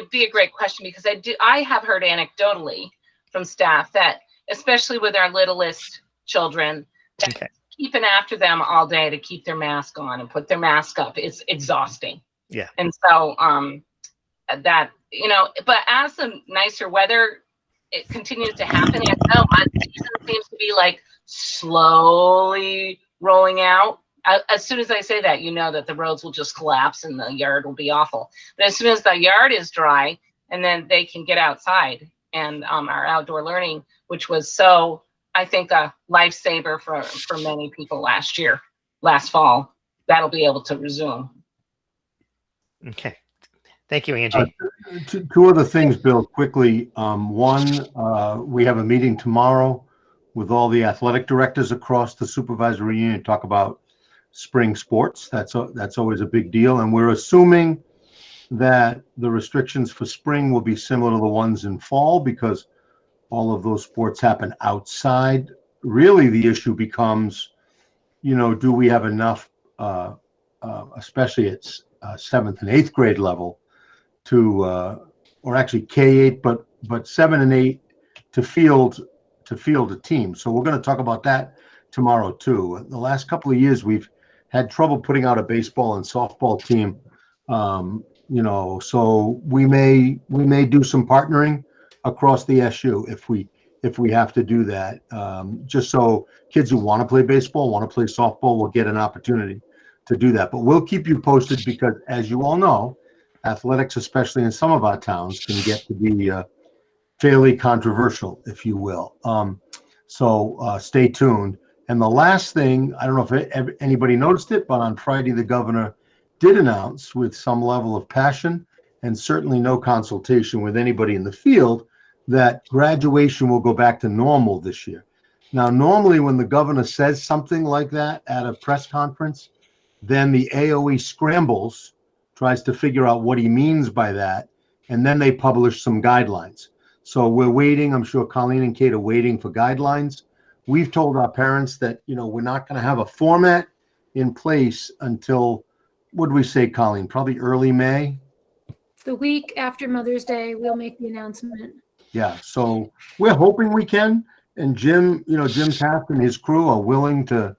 be a great question, because I have heard anecdotally from staff that, especially with our littlest children, that keeping after them all day to keep their mask on and put their mask up is exhausting. Yeah. And so that, but as the nicer weather it continues to happen, and so mud season seems to be like slowly rolling out. As soon as I say that, that the roads will just collapse and the yard will be awful. But as soon as the yard is dry, and then they can get outside and our outdoor learning, which was so, I think, a lifesaver for many people last fall, that'll be able to resume. Okay. Thank you, Angie. Two other things, Bill, quickly. One, we have a meeting tomorrow with all the athletic directors across the supervisory union to talk about spring sports. That's always a big deal. And we're assuming that the restrictions for spring will be similar to the ones in fall, because all of those sports happen outside. Really, the issue becomes, do we have enough, especially at 7th and 8th grade level, or actually K-8, but 7 and 8 to field a team. So we're going to talk about that tomorrow too. The last couple of years we've had trouble putting out a baseball and softball team. So we may do some partnering across the SU if we have to do that, just so kids who want to play baseball, want to play softball, will get an opportunity to do that. But we'll keep you posted, because as you all know, athletics, especially in some of our towns, can get to be fairly controversial, if you will. So stay tuned. And the last thing, I don't know if anybody noticed it, but on Friday, the governor did announce, with some level of passion and certainly no consultation with anybody in the field, that graduation will go back to normal this year. Now, normally when the governor says something like that at a press conference, then the AOE scrambles, tries to figure out what he means by that, and then they publish some guidelines. So we're waiting. I'm sure Colleen and Kate are waiting for guidelines. We've told our parents that, we're not going to have a format in place until, what do we say, Colleen? Probably early May? The week after Mother's Day, we'll make the announcement. Yeah, so we're hoping we can. And Jim Taft and his crew are willing to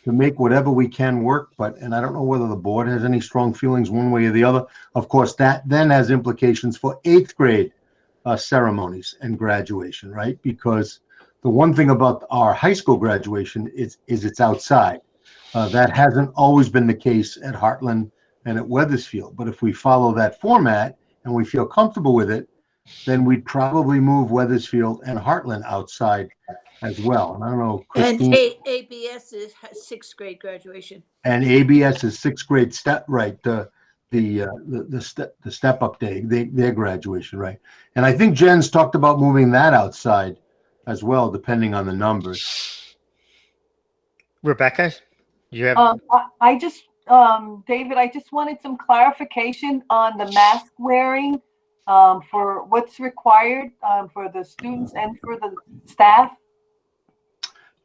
make whatever we can work, and I don't know whether the board has any strong feelings one way or the other. Of course, that then has implications for 8th grade ceremonies and graduation, right? Because the one thing about our high school graduation is it's outside. That hasn't always been the case at Heartland and at Wethersfield. But if we follow that format and we feel comfortable with it, then we'd probably move Wethersfield and Heartland outside as well. And I don't know, Christine. And ABS is 6th grade graduation. And ABS is 6th grade step, right? The step up day, their graduation, right? And I think Jen's talked about moving that outside as well, depending on the numbers. Rebecca, do you have? I just, David, I just wanted some clarification on the mask wearing for what's required for the students and for the staff.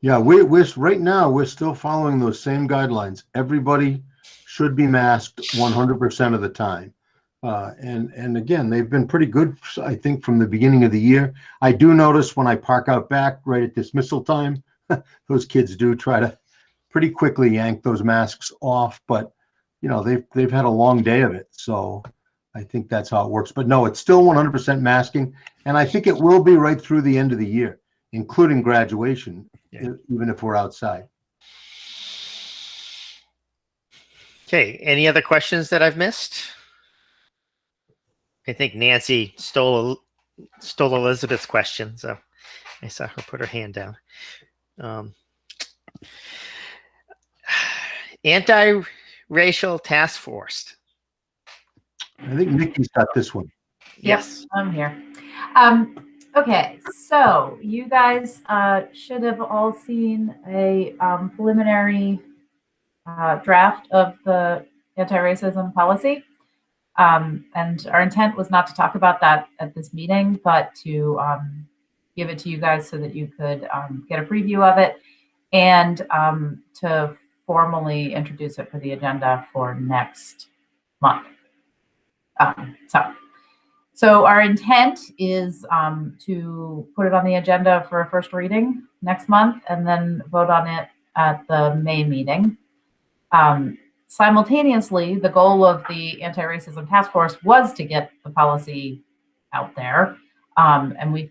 Yeah, we're right now, we're still following those same guidelines. Everybody should be masked 100% of the time. And again, they've been pretty good, I think, from the beginning of the year. I do notice when I park out back right at dismissal time, those kids do try to pretty quickly yank those masks off, but you know, they've had a long day of it. So I think that's how it works. But no, it's still 100% masking. And I think it will be right through the end of the year, including graduation, even if we're outside. Okay, any other questions that I've missed? I think Nancy stole Elizabeth's question, so I saw her put her hand down. Anti-racial task force. I think Nikki's got this one. Yes. Yep, I'm here. Okay, so you guys should have all seen a preliminary draft of the anti-racism policy. And our intent was not to talk about that at this meeting, but to give it to you guys so that you could get a preview of it and to formally introduce it for the agenda for next month. So our intent is to put it on the agenda for a first reading next month and then vote on it at the May meeting. Simultaneously, the goal of the anti-racism task force was to get the policy out there. And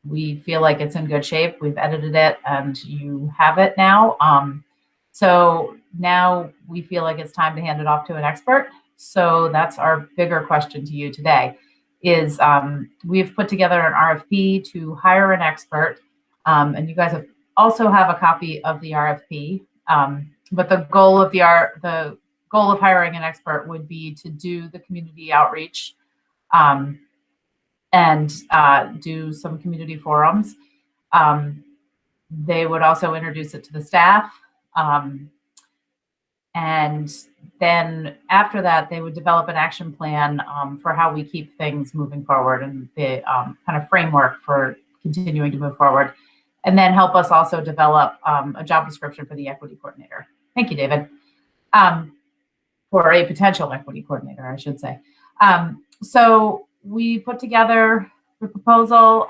we feel like it's in good shape. We've edited it and you have it now. So now we feel like it's time to hand it off to an expert. So that's our bigger question to you today is we've put together an RFP to hire an expert. And you guys also have a copy of the RFP. But the goal of hiring an expert would be to do the community outreach and do some community forums. They would also introduce it to the staff. And then after that, they would develop an action plan for how we keep things moving forward and the kind of framework for continuing to move forward. And then help us also develop a job description for the equity coordinator. Thank you, David. For a potential equity coordinator, I should say. So we put together the proposal.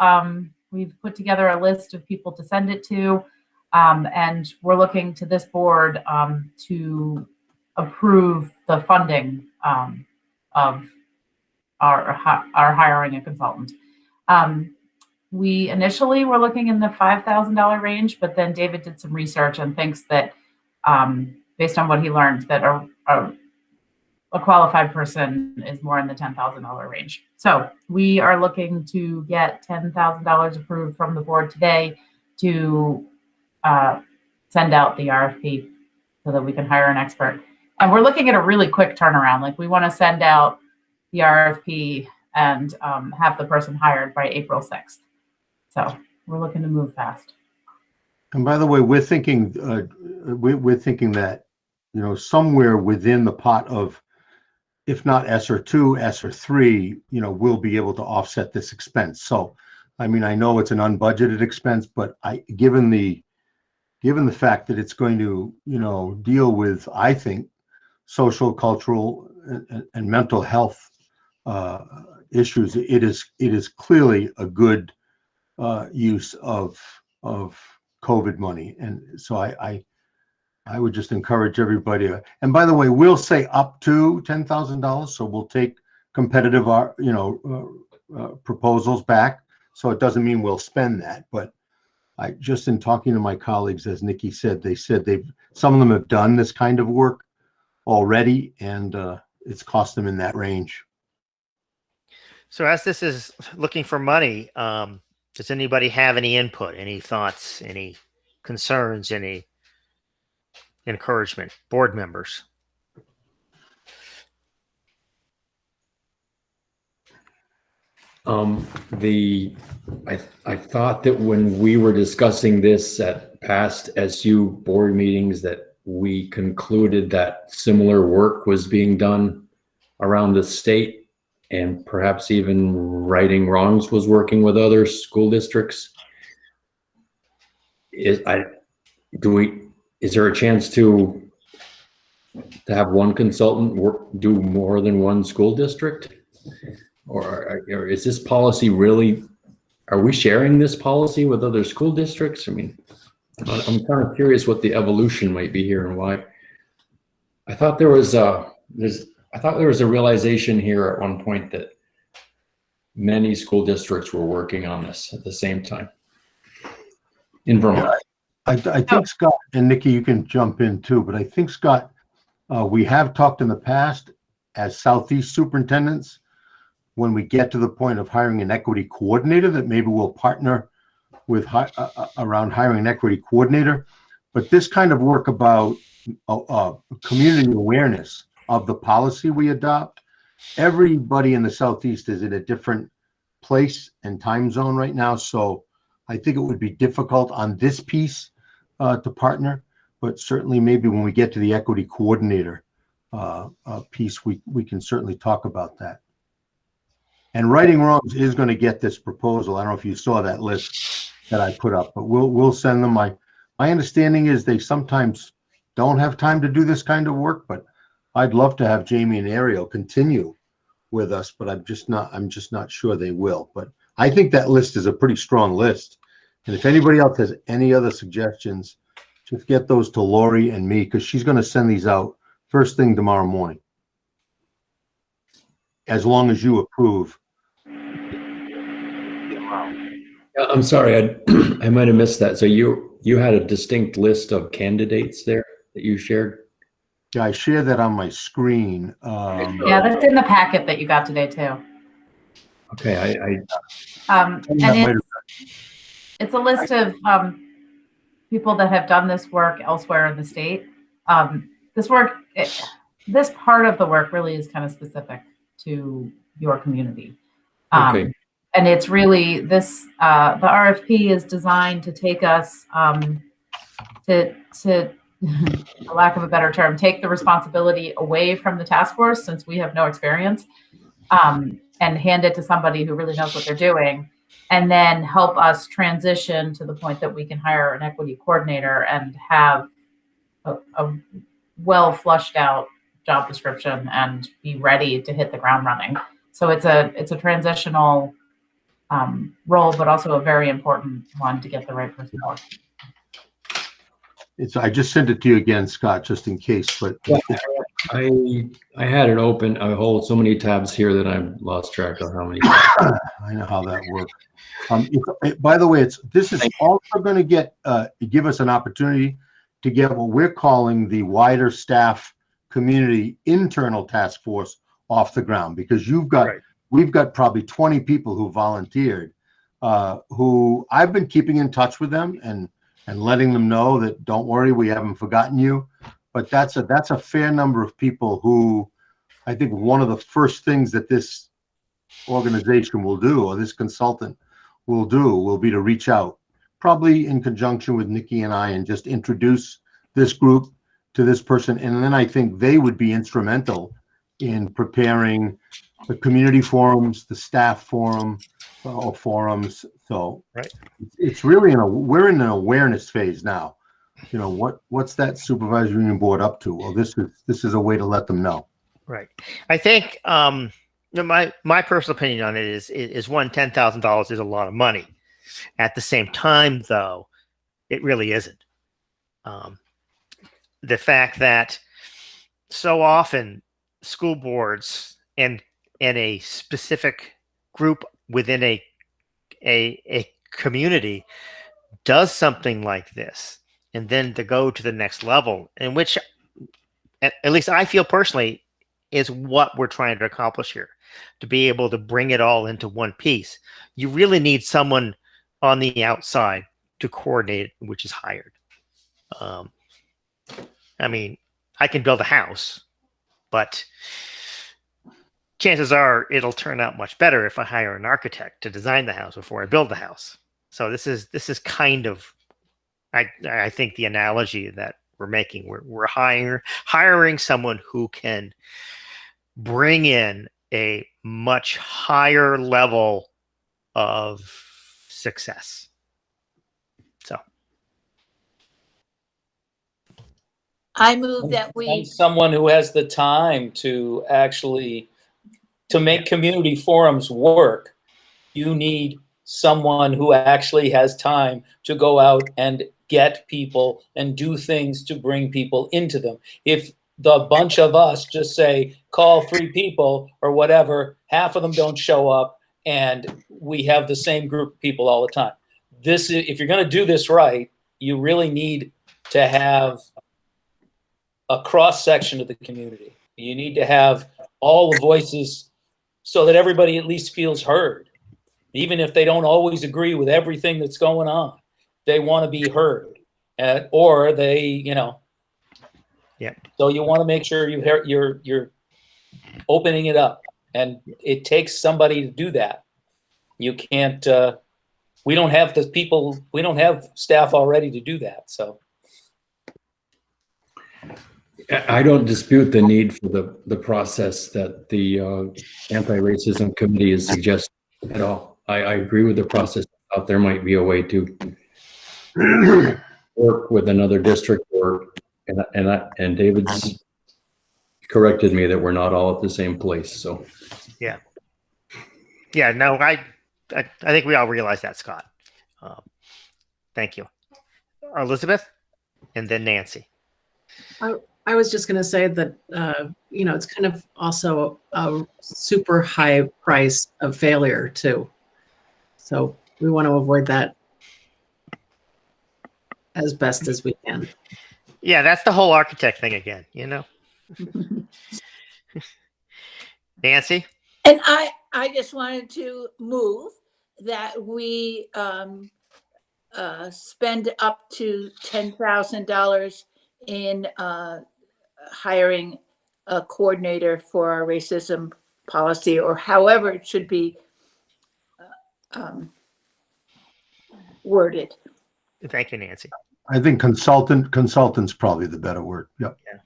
We've put together a list of people to send it to. And we're looking to this board to approve the funding of our hiring a consultant. We initially were looking in the $5,000 range, but then David did some research and thinks that based on what he learned, that a qualified person is more in the $10,000 range. So we are looking to get $10,000 approved from the board today to send out the RFP so that we can hire an expert. And we're looking at a really quick turnaround. Like we want to send out the RFP and have the person hired by April 6th. So we're looking to move fast. And by the way, we're thinking that, you know, somewhere within the pot of, if not ESSER 2, ESSER 3, you know, we'll be able to offset this expense. So, I mean, I know it's an unbudgeted expense, but given the fact that it's going to, you know, deal with, I think, social, cultural, and mental health issues, it is clearly a good use of COVID money. And so I would just encourage everybody. And by the way, we'll say up to $10,000. So we'll take competitive, proposals back. So it doesn't mean we'll spend that, but I just in talking to my colleagues, as Nikki said, some of them have done this kind of work already, and it's cost them in that range. So as this is looking for money, does anybody have any input, any thoughts, any concerns, any encouragement? Board members? I thought that when we were discussing this at past SU board meetings that we concluded that similar work was being done around the state, and perhaps even Righting Wrongs was working with other school districts. is there a chance to have one consultant do more than one school district? Or is this policy really, are we sharing this policy with other school districts? I mean, I'm kind of curious what the evolution might be here and why. I thought there was a realization here at one point that many school districts were working on this at the same time in Vermont. I think Scott and Nikki, you can jump in too, but I think Scott, we have talked in the past as Southeast superintendents, when we get to the point of hiring an equity coordinator, that maybe we'll partner with around hiring an equity coordinator. But this kind of work about community awareness of the policy we adopt, everybody in the Southeast is in a different place and time zone right now. So I think it would be difficult on this piece to partner, but certainly maybe when we get to the equity coordinator piece, we can certainly talk about that. And Righting Wrongs is going to get this proposal. I don't know if you saw that list that I put up, but we'll send them. My understanding is they sometimes don't have time to do this kind of work, but I'd love to have Jamie and Ariel continue with us, but I'm just not sure they will. But I think that list is a pretty strong list. And if anybody else has any other suggestions, just get those to Lori and me, because she's going to send these out first thing tomorrow morning, as long as you approve. I'm sorry, I might have missed that. So you had a distinct list of candidates there that you shared? Yeah, I share that on my screen. Yeah, that's in the packet that you got today too. Okay, and it's a list of people that have done this work elsewhere in the state. This part of the work really is kind of specific to your community. Okay. And it's really this, the RFP is designed to take us to for lack of a better term, take the responsibility away from the task force, since we have no experience, and hand it to somebody who really knows what they're doing, and then help us transition to the point that we can hire an equity coordinator and have a well flushed out job description and be ready to hit the ground running. So it's a transitional role, but also a very important one to get the right person on. I just sent it to you again, Scott, just in case. But yeah, I had it open. I hold so many tabs here that I've lost track of how many. I know how that works. By the way, this is also going to give us an opportunity to get what we're calling the wider staff community internal task force off the ground, because we've got probably 20 people who volunteered, who I've been keeping in touch with them and letting them know that don't worry, we haven't forgotten you. But that's a fair number of people who I think one of the first things that this organization will do, or this consultant will do, will be to reach out, probably in conjunction with Nikki and I, and just introduce this group to this person. And then I think they would be instrumental in preparing the community forums, the staff forum, or forums. So it's really we're in an awareness phase now. You know, what's that supervisory union board up to? Well, this is a way to let them know. Right. I think my personal opinion on it is $10,000 is a lot of money. At the same time, though, it really isn't. The fact that so often school boards and a specific group within a community does something like this, and then to go to the next level, in which at least I feel personally is what we're trying to accomplish here, to be able to bring it all into one piece. You really need someone on the outside to coordinate it, which is hired. I mean, I can build a house, but chances are it'll turn out much better if I hire an architect to design the house before I build the house. So this is kind of, I think, the analogy that we're making. We're hiring someone who can bring in a much higher level of success. So I move that And we, someone who has the time to actually, to make community forums work, you need someone who actually has time to go out and get people and do things to bring people into them. If the bunch of us just say, call 3 people or whatever, half of them don't show up, and we have the same group of people all the time. This is, if you're going to do this right, you really need to have a cross section of the community. You need to have all the voices so that everybody at least feels heard. Even if they don't always agree with everything that's going on, they want to be heard, or they, you know. Yeah. So you want to make sure you're opening it up, and it takes somebody to do that. You can't. We don't have the people. We don't have staff already to do that. So. I don't dispute the need for the process that the anti-racism committee is suggesting at all. I agree with the process. Out there might be a way to work with another district, and David's corrected me that we're not all at the same place. So yeah, no, I think we all realize that, Scott. Thank you, Elizabeth, and then Nancy. I was just going to say that, it's kind of also a super high price of failure too. So we want to avoid that as best as we can. Yeah, that's the whole architect thing again, Nancy? and I just wanted to move that we spend up to $10,000 in hiring a coordinator for our racism policy, or however it should be worded. Thank you, Nancy. I think consultant's probably the better word. Yep. Yeah.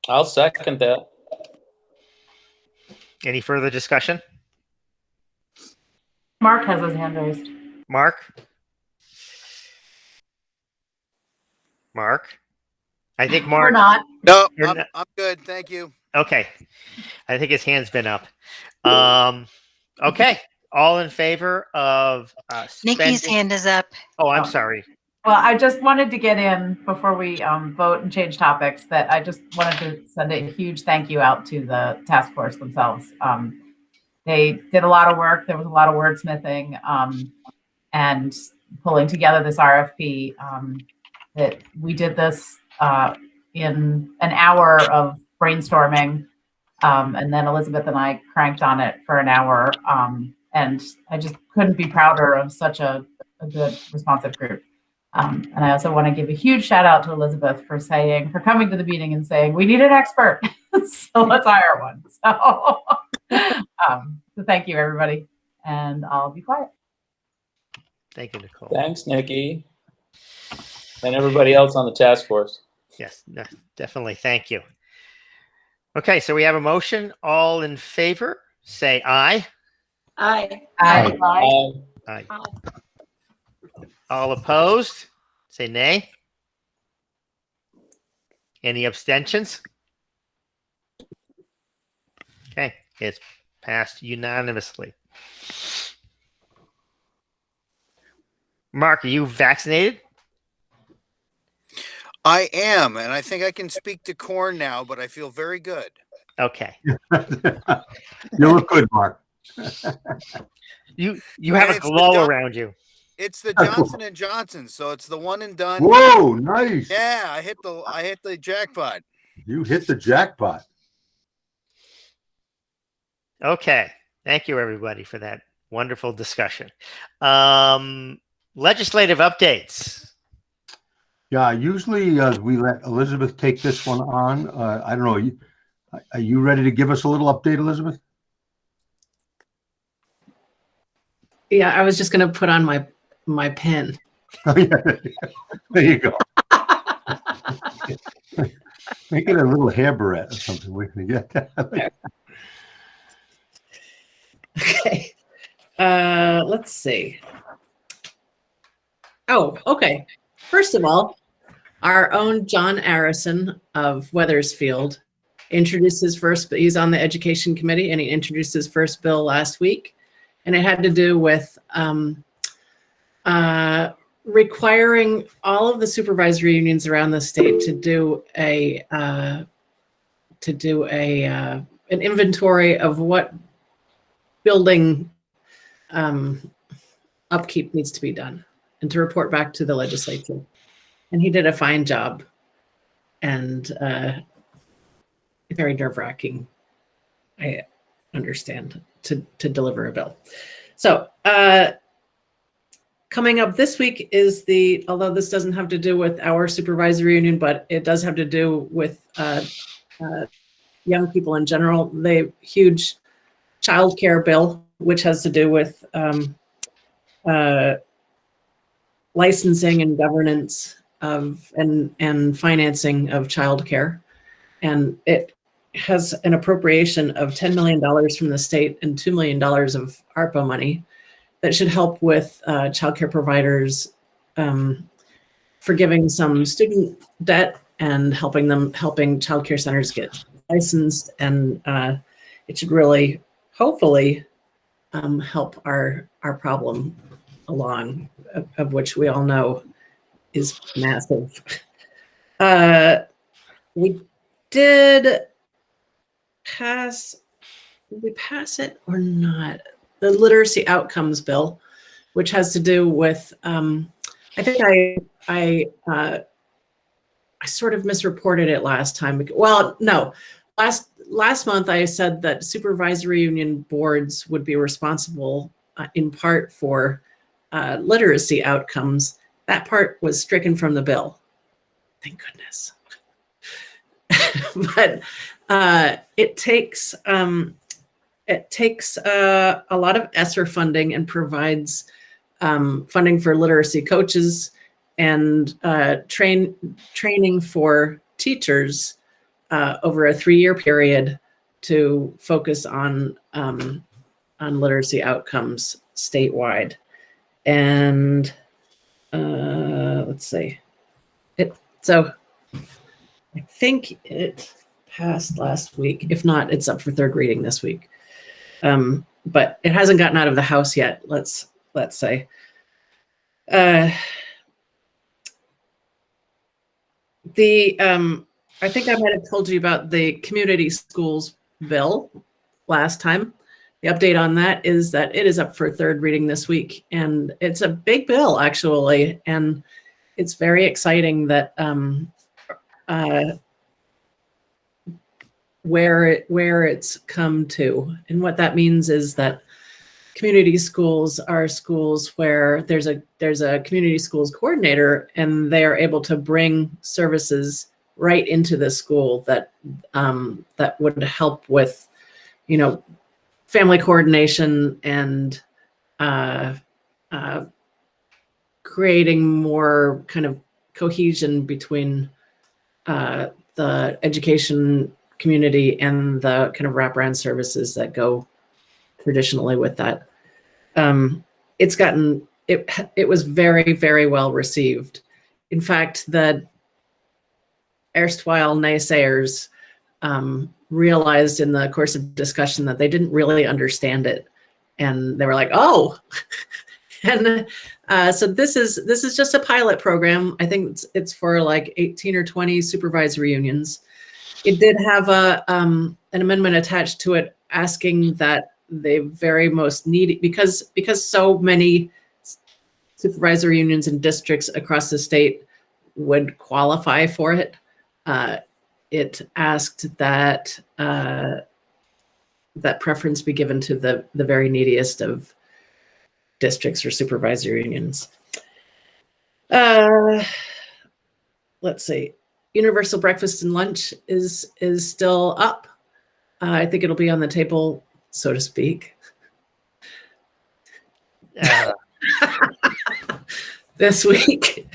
I'll second that. Any further discussion? Mark has his hand raised. Mark? I think Mark. We're not. No, I'm good. Thank you. Okay. I think his hand's been up. Okay. All in favor of Nikki's hand is up. Oh, I'm sorry. Well, I just wanted to get in before we vote and change topics that I just wanted to send a huge thank you out to the task force themselves. They did a lot of work. There was a lot of wordsmithing and pulling together this RFP. That we did this in an hour of brainstorming, and then Elizabeth and I cranked on it for an hour. And I just couldn't be prouder of such a good responsive group. And I also want to give a huge shout out to Elizabeth for coming to the meeting and saying, we need an expert, so let's hire one. So thank you, everybody. And I'll be quiet. Thank you, Nicole. Thanks, Nikki. And everybody else on the task force. Yes, definitely. Thank you. Okay, so we have a motion. All in favor, say aye. Aye. Aye. Aye. All opposed, say nay. Any abstentions? Okay, it's passed unanimously. Mark, are you vaccinated? I am, and I think I can speak to corn now, but I feel very good. Okay. You look good, Mark. You have a glow around you. It's the Johnson & Johnson, so it's the one and done. Whoa, nice. Yeah, I hit the jackpot. You hit the jackpot. Okay. Thank you, everybody, for that wonderful discussion. Legislative updates. Yeah, usually we let Elizabeth take this one on. I don't know. Are you ready to give us a little update, Elizabeth? Yeah, I was just going to put on my pen. Oh, yeah. There you go. Make it a little hair barrette or something. We can get that. Okay. Let's see. Oh, okay. First of all, our own John Arison of Weathersfield introduced his first, he's on the education committee, and he introduced his first bill last week. And it had to do with requiring all of the supervisory unions around the state to do an inventory of what building upkeep needs to be done, and to report back to the legislature. And he did a fine job, and very nerve-wracking, I understand, to deliver a bill. So coming up this week is although this doesn't have to do with our supervisory union, but it does have to do with young people in general, the huge childcare bill, which has to do with licensing and governance of and financing of childcare. And it has an appropriation of $10 million from the state and $2 million of ARPA money that should help with childcare providers forgiving some student debt and helping childcare centers get licensed. And it should really, hopefully, help our problem along, of which we all know is massive. We did pass it or not? The literacy outcomes bill, which has to do with, I think I sort of misreported it last time. Well, no, last month I said that supervisory union boards would be responsible in part for literacy outcomes. That part was stricken from the bill. Thank goodness. But it takes a lot of ESSER funding and provides funding for literacy coaches and training for teachers over a 3-year period to focus on literacy outcomes statewide. And let's see, so I think it passed last week. If not, it's up for third reading this week. But it hasn't gotten out of the House yet, let's say. I think I might have told you about the community schools bill last time. The update on that is that it is up for third reading this week, and it's a big bill actually, and it's very exciting that where it's come to. And what that means is that community schools are schools where there's a community schools coordinator, and they are able to bring services right into the school that would help with, family coordination and creating more kind of cohesion between the education community and the kind of wraparound services that go traditionally with that. It was very, very well received. In fact, the erstwhile naysayers realized in the course of discussion that they didn't really understand it, and they were like, "Oh," and so this is just a pilot program. I think it's for like 18 or 20 supervisory unions. It did have an amendment attached to it asking that they very most need, because so many supervisory unions and districts across the state would qualify for it. It asked that that preference be given to the very neediest of districts or supervisory unions. Let's see. Universal breakfast and lunch is still up. I think it'll be on the table, so to speak, this week.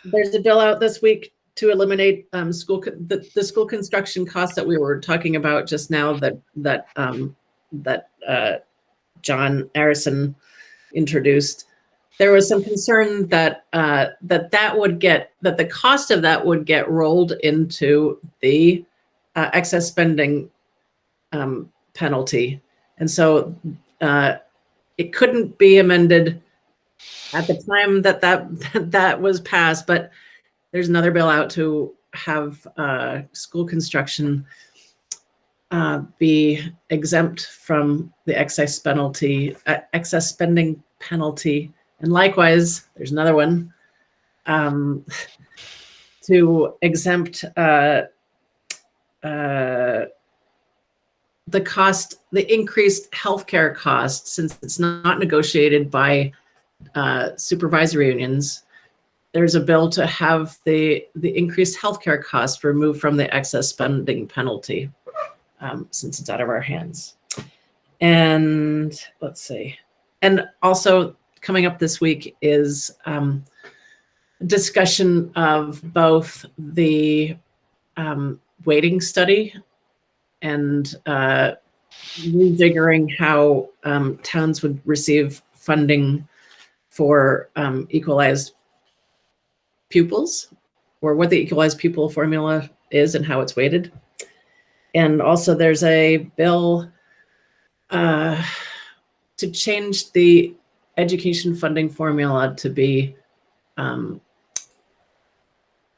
There's a bill out this week to eliminate the school construction costs that we were talking about just now, that John Arison introduced, there was some concern that the cost of that would get rolled into the excess spending penalty, and so it couldn't be amended at the time that was passed. But there's another bill out to have school construction be exempt from the excess spending penalty. And likewise, there's another one to exempt the increased healthcare cost, since it's not negotiated by supervisory unions. There's a bill to have the increased healthcare cost removed from the excess spending penalty, since it's out of our hands. And let's see. And also coming up this week is discussion of both the weighting study and rejiggering how towns would receive funding for equalized pupils, or what the equalized pupil formula is and how it's weighted. And also there's a bill to change the education funding formula to be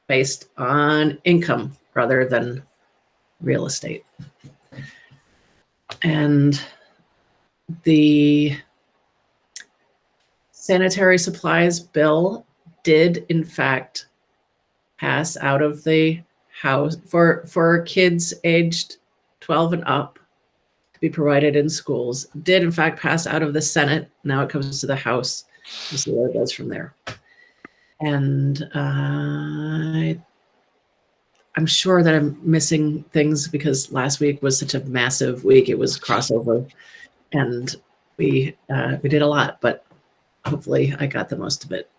based on income rather than real estate. And the sanitary supplies bill did in fact pass out of the House for kids aged 12 and up to be provided in schools, did in fact pass out of the Senate. Now it comes to the House. We'll see where it goes from there. And I'm sure that I'm missing things because last week was such a massive week. It was crossover, and we did a lot, but hopefully I got the most of it.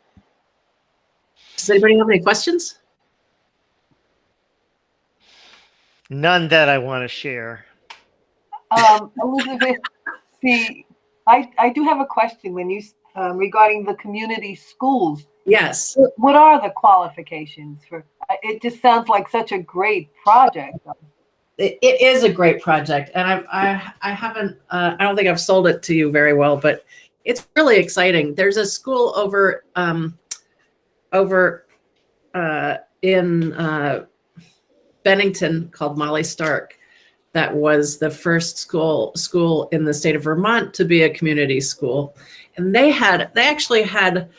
Does anybody have any questions? None that I want to share. Elizabeth, I do have a question when you regarding the community schools. Yes. What are the qualifications for? It just sounds like such a great project. It is a great project, and I haven't. I don't think I've sold it to you very well, but it's really exciting. There's a school over in Bennington called Molly Stark that was the first school in the state of Vermont to be a community school, and they actually had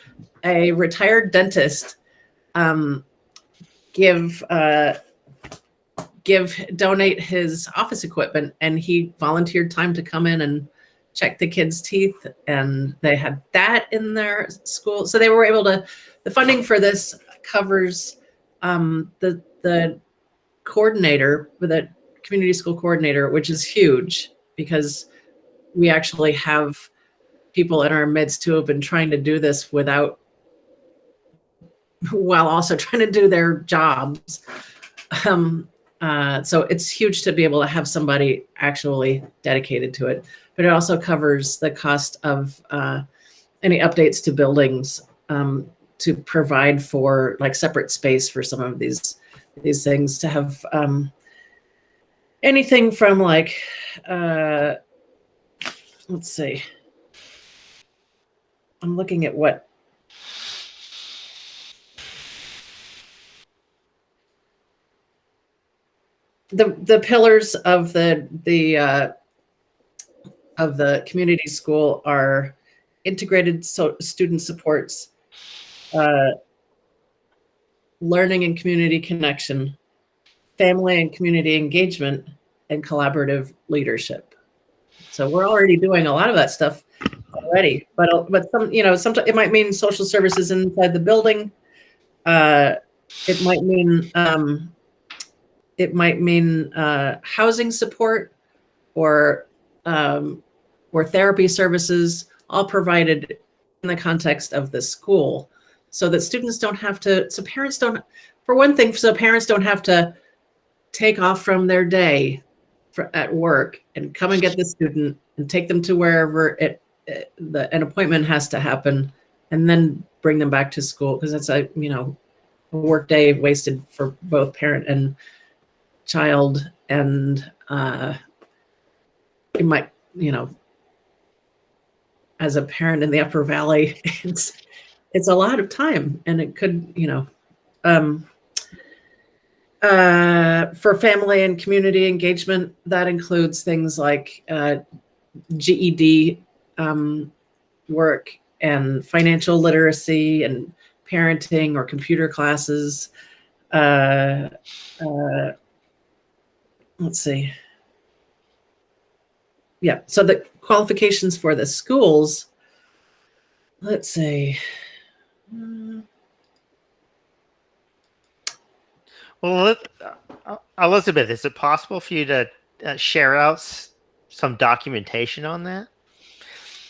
a retired dentist donate his office equipment, and he volunteered time to come in and check the kids' teeth, and they had that in their school. So they were able to, the funding for this covers the coordinator, the community school coordinator, which is huge because we actually have people in our midst who have been trying to do this while also trying to do their jobs. So it's huge to be able to have somebody actually dedicated to it, but it also covers the cost of any updates to buildings to provide for like separate space for some of these things, to have anything from like, let's see, I'm looking at what the pillars of the community school are integrated student supports, learning and community connection, family and community engagement, and collaborative leadership. So we're already doing a lot of that stuff already, but some, sometimes it might mean social services inside the building. It might mean housing support or therapy services, all provided in the context of the school, so that students don't have to, so parents don't have to take off from their day at work and come and get the student and take them to wherever an appointment has to happen, and then bring them back to school, because that's a work day wasted for both parent and child. And you might, as a parent in the Upper Valley, it's a lot of time, and it could, for family and community engagement, that includes things like GED work and financial literacy and parenting or computer classes. Let's see. Yeah, so the qualifications for the schools, let's see. Well, Elizabeth, is it possible for you to share out some documentation on that?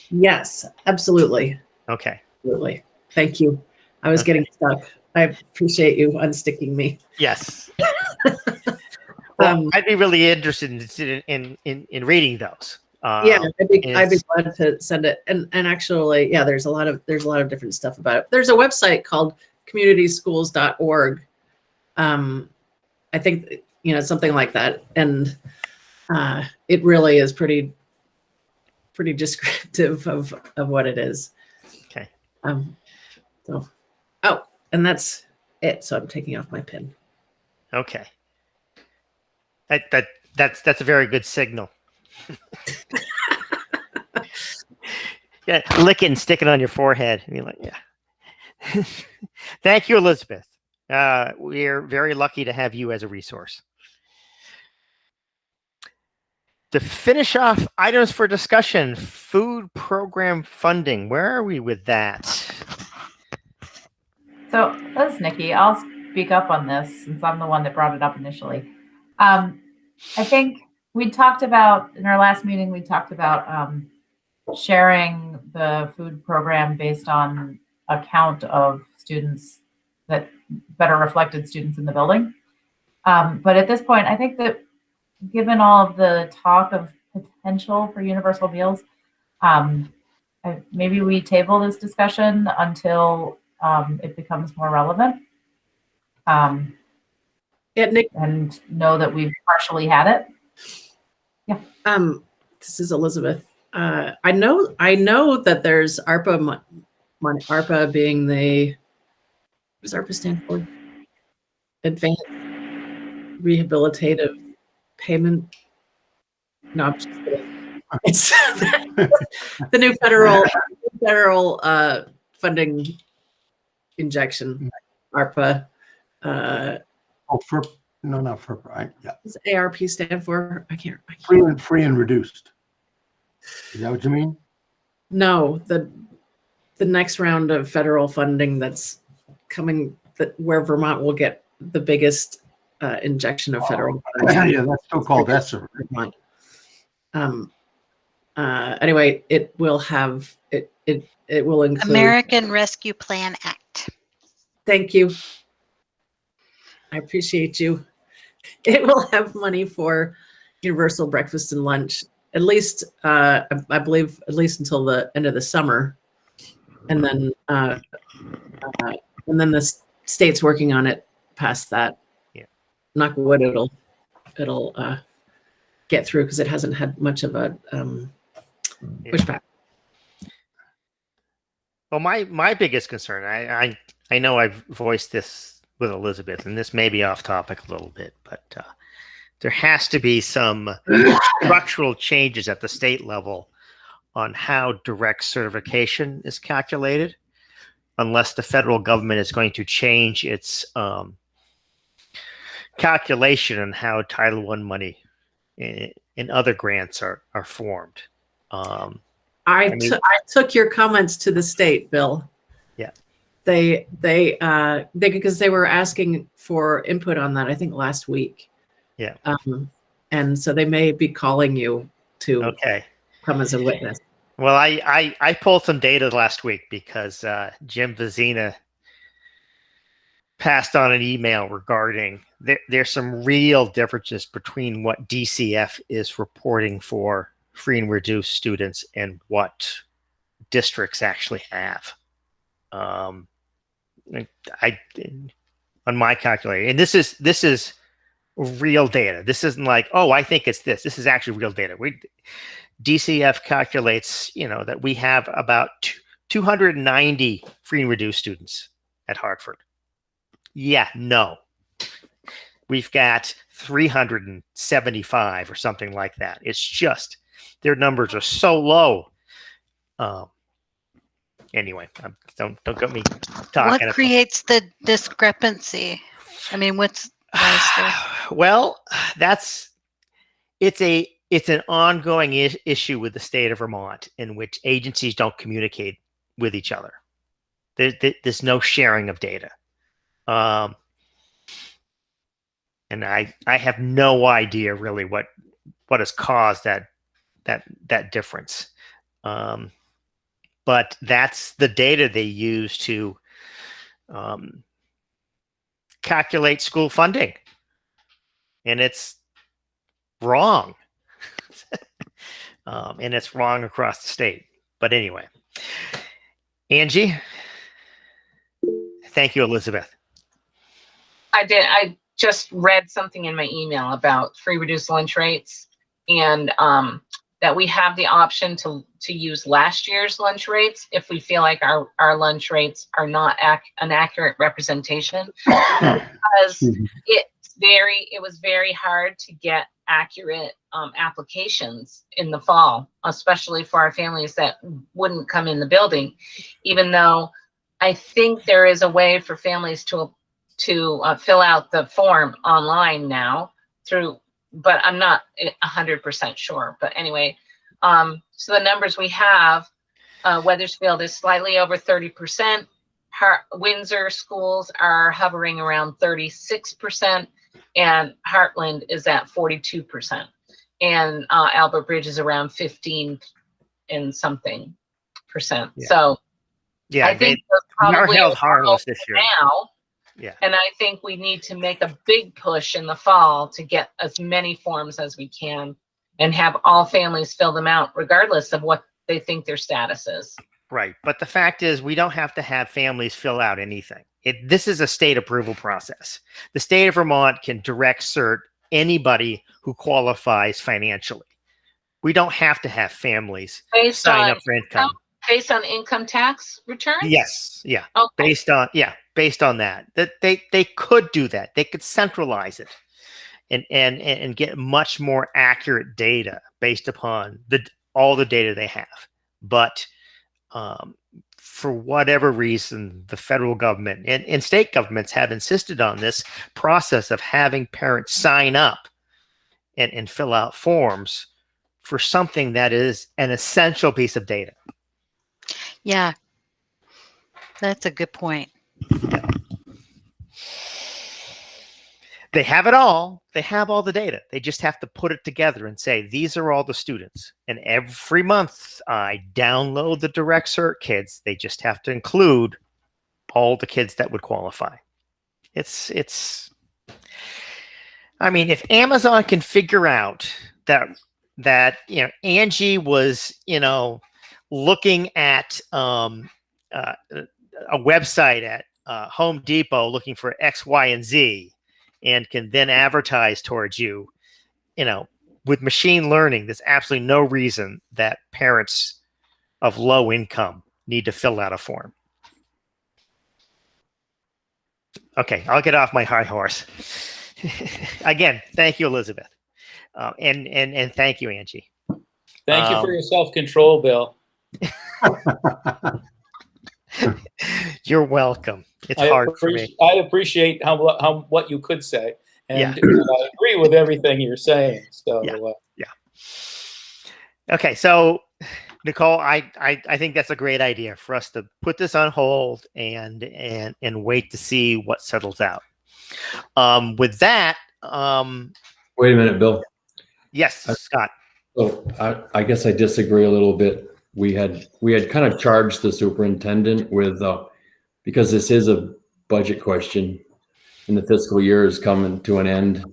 Yes, absolutely. Okay. Absolutely. Thank you. I was getting stuck. I appreciate you unsticking me. Yes. Well, I'd be really interested in reading those. Yeah, I'd be glad to send it. And actually, yeah, there's a lot of different stuff about it. There's a website called communityschools.org. I think something like that, and it really is pretty descriptive of what it is. Okay. So, and that's it. So I'm taking off my pin. Okay. That's a very good signal. Yeah, lick it and stick it on your forehead. And you're like, yeah. Thank you, Elizabeth. We're very lucky to have you as a resource. To finish off items for discussion, food program funding. Where are we with that? So this is Nikki. I'll speak up on this since I'm the one that brought it up initially. I think we talked about, in our last meeting, we talked about sharing the food program based on a count of students that better reflected students in the building. But at this point, I think that given all of the talk of potential for universal meals, maybe we table this discussion until it becomes more relevant. And know that we've partially had it. Yeah. This is Elizabeth. I know that there's ARPA money. ARPA being what does ARPA stand for? Advanced Rehabilitative Payment. No, I'm just kidding. It's the new federal funding injection. ARPA. Not for right. Yeah. What does ARP stand for? I can't. Free and reduced. Is that what you mean? No, the next round of federal funding that's coming, where Vermont will get the biggest injection of federal funding. Yeah, that's still called ESSER. Anyway, it will have it will include American Rescue Plan Act. Thank you. I appreciate you. It will have money for universal breakfast and lunch, at least, I believe, at least until the end of the summer. And then the state's working on it past that. Yeah. Knock wood, it'll get through, because it hasn't had much of a pushback. Well, my biggest concern, I know I've voiced this with Elizabeth, and this may be off topic a little bit, but there has to be some structural changes at the state level on how direct certification is calculated, unless the federal government is going to change its calculation on how Title I money and other grants are formed. I took your comments to the state, Bill. Yeah. They because they were asking for input on that, I think last week. Yeah. And so they may be calling you to come as a witness. Well, I pulled some data last week because Jim Vizina passed on an email regarding there's some real differences between what DCF is reporting for free and reduced students and what districts actually have. On my calculator, and this is real data. This isn't like, oh, I think it's this. This is actually real data. DCF calculates, that we have about 290 free and reduced students at Hartford. Yeah, no. We've got 375 or something like that. It's just their numbers are so low. Anyway, don't get me talking. What creates the discrepancy? I mean, well, it's an ongoing issue with the state of Vermont in which agencies don't communicate with each other. There's no sharing of data. And I have no idea really what has caused that difference. But that's the data they use to calculate school funding, and it's wrong. And it's wrong across the state. But anyway, Angie, thank you, Elizabeth. I did. I just read something in my email about free reduced lunch rates, and that we have the option to use last year's lunch rates if we feel like our lunch rates are not an accurate representation, because it was very hard to get accurate applications in the fall, especially for our families that wouldn't come in the building, even though I think there is a way for families to fill out the form online now but I'm not 100% sure. But anyway, so the numbers we have, Wethersfield is slightly over 30%. Windsor schools are hovering around 36%, and Heartland is at 42%. And Albert Bridge is around 15 and something percent. Yeah. So yeah, I think those probably held harmless this year now. Yeah. And I think we need to make a big push in the fall to get as many forms as we can and have all families fill them out regardless of what they think their status is. Right. But the fact is, we don't have to have families fill out anything. This is a state approval process. The state of Vermont can direct cert anybody who qualifies financially. We don't have to have families sign up for income. Based on income tax returns? Yes. Yeah. Okay. Based on that they could do that. They could centralize it and get much more accurate data based upon all the data they have. But for whatever reason, the federal government and state governments have insisted on this process of having parents sign up and fill out forms for something that is an essential piece of data. Yeah, that's a good point. They have it all. They have all the data. They just have to put it together and say, these are all the students. And every month I download the direct cert kids. They just have to include all the kids that would qualify. I mean, if Amazon can figure out that Angie was, looking at a website at Home Depot looking for X, Y, and Z, and can then advertise towards you, with machine learning, there's absolutely no reason that parents of low income need to fill out a form. Okay, I'll get off my high horse. Again, thank you, Elizabeth. And thank you, Angie. Thank you for your self-control, Bill. You're welcome. It's hard for me. I appreciate what you could say, and I agree with everything you're saying. So yeah. Okay, so Nicole, I think that's a great idea for us to put this on hold and wait to see what settles out. With that, wait a minute, Bill. Yes, Scott. So I guess I disagree a little bit. We had kind of charged the superintendent with because this is a budget question. and the fiscal year is coming to an end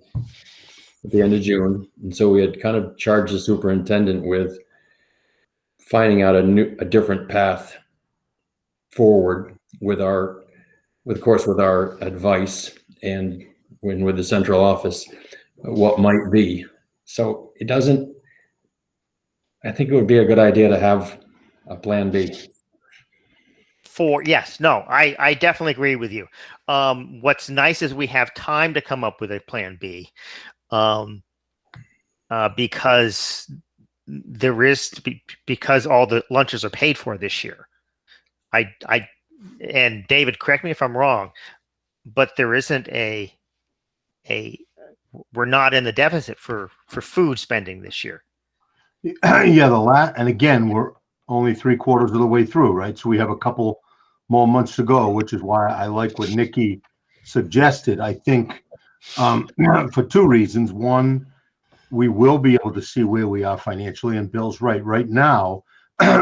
at the end of June. And so we had kind of charged the superintendent with finding out a different path forward with our advice and with the central office, what might be. So I think it would be a good idea to have a plan B. Yes, no, I definitely agree with you. What's nice is we have time to come up with a plan B, because because all the lunches are paid for this year. And David, correct me if I'm wrong, but there isn't we're not in the deficit for food spending this year. Yeah, and again, we're only 3/4 of the way through, right? So we have a couple more months to go, which is why I like what Nikki suggested. I think for two reasons. One, we will be able to see where we are financially, and Bill's right. Right now,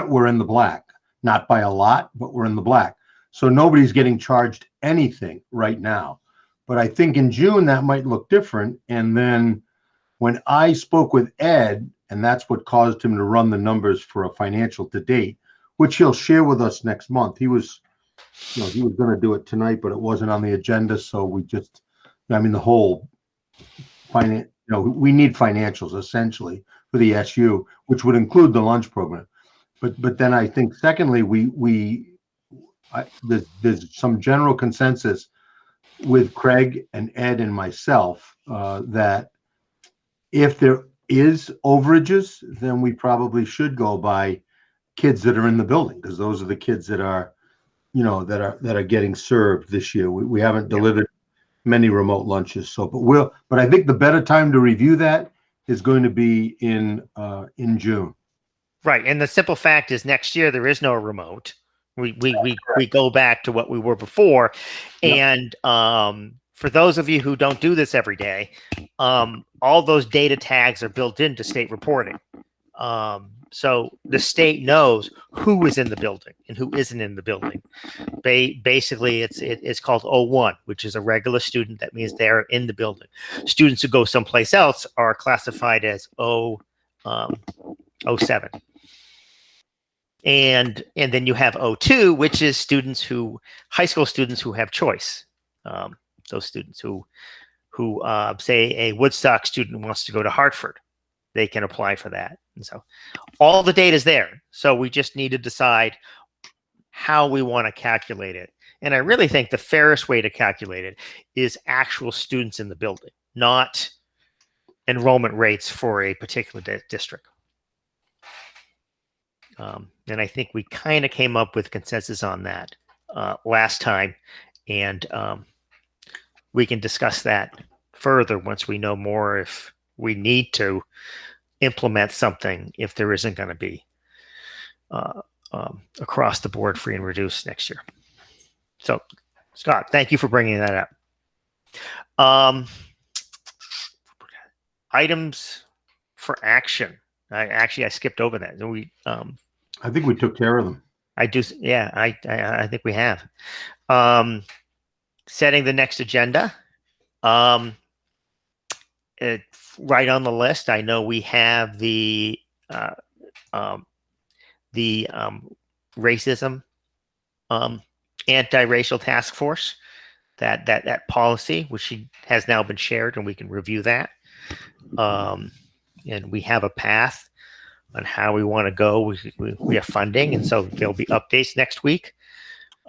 we're in the black, not by a lot, but we're in the black. So nobody's getting charged anything right now. But I think in June that might look different. And then when I spoke with Ed, and that's what caused him to run the numbers for a financial to date, which he'll share with us next month. He was going to do it tonight, but it wasn't on the agenda. So the whole finance, we need financials essentially for the SU, which would include the lunch program. But then I think secondly, there's some general consensus with Craig and Ed and myself that if there is overages, then we probably should go by kids that are in the building, because those are the kids that are getting served this year. We haven't delivered many remote lunches, but I think the better time to review that is going to be in June. Right, and the simple fact is next year there is no remote. We go back to what we were before, and for those of you who don't do this every day, all those data tags are built into state reporting. So the state knows who is in the building and who isn't in the building. Basically, it's called O1, which is a regular student. That means they're in the building. Students who go someplace else are classified as O7. And then you have O2, which is high school students who have choice. Those students who say a Woodstock student wants to go to Hartford, they can apply for that. And so all the data is there. So we just need to decide how we want to calculate it. And I really think the fairest way to calculate it is actual students in the building, not enrollment rates for a particular district. And I think we kind of came up with consensus on that last time. And we can discuss that further once we know more if we need to implement something, if there isn't going to be across the board free and reduced next year. So, Scott, thank you for bringing that up. Items for action. I skipped over that. I think we took care of them. I do. Yeah, I think we have. Setting the next agenda. Right on the list, I know we have the racism anti-racial task force, that policy, which has now been shared, and we can review that. And we have a path on how we want to go. We have funding, and so there'll be updates next week.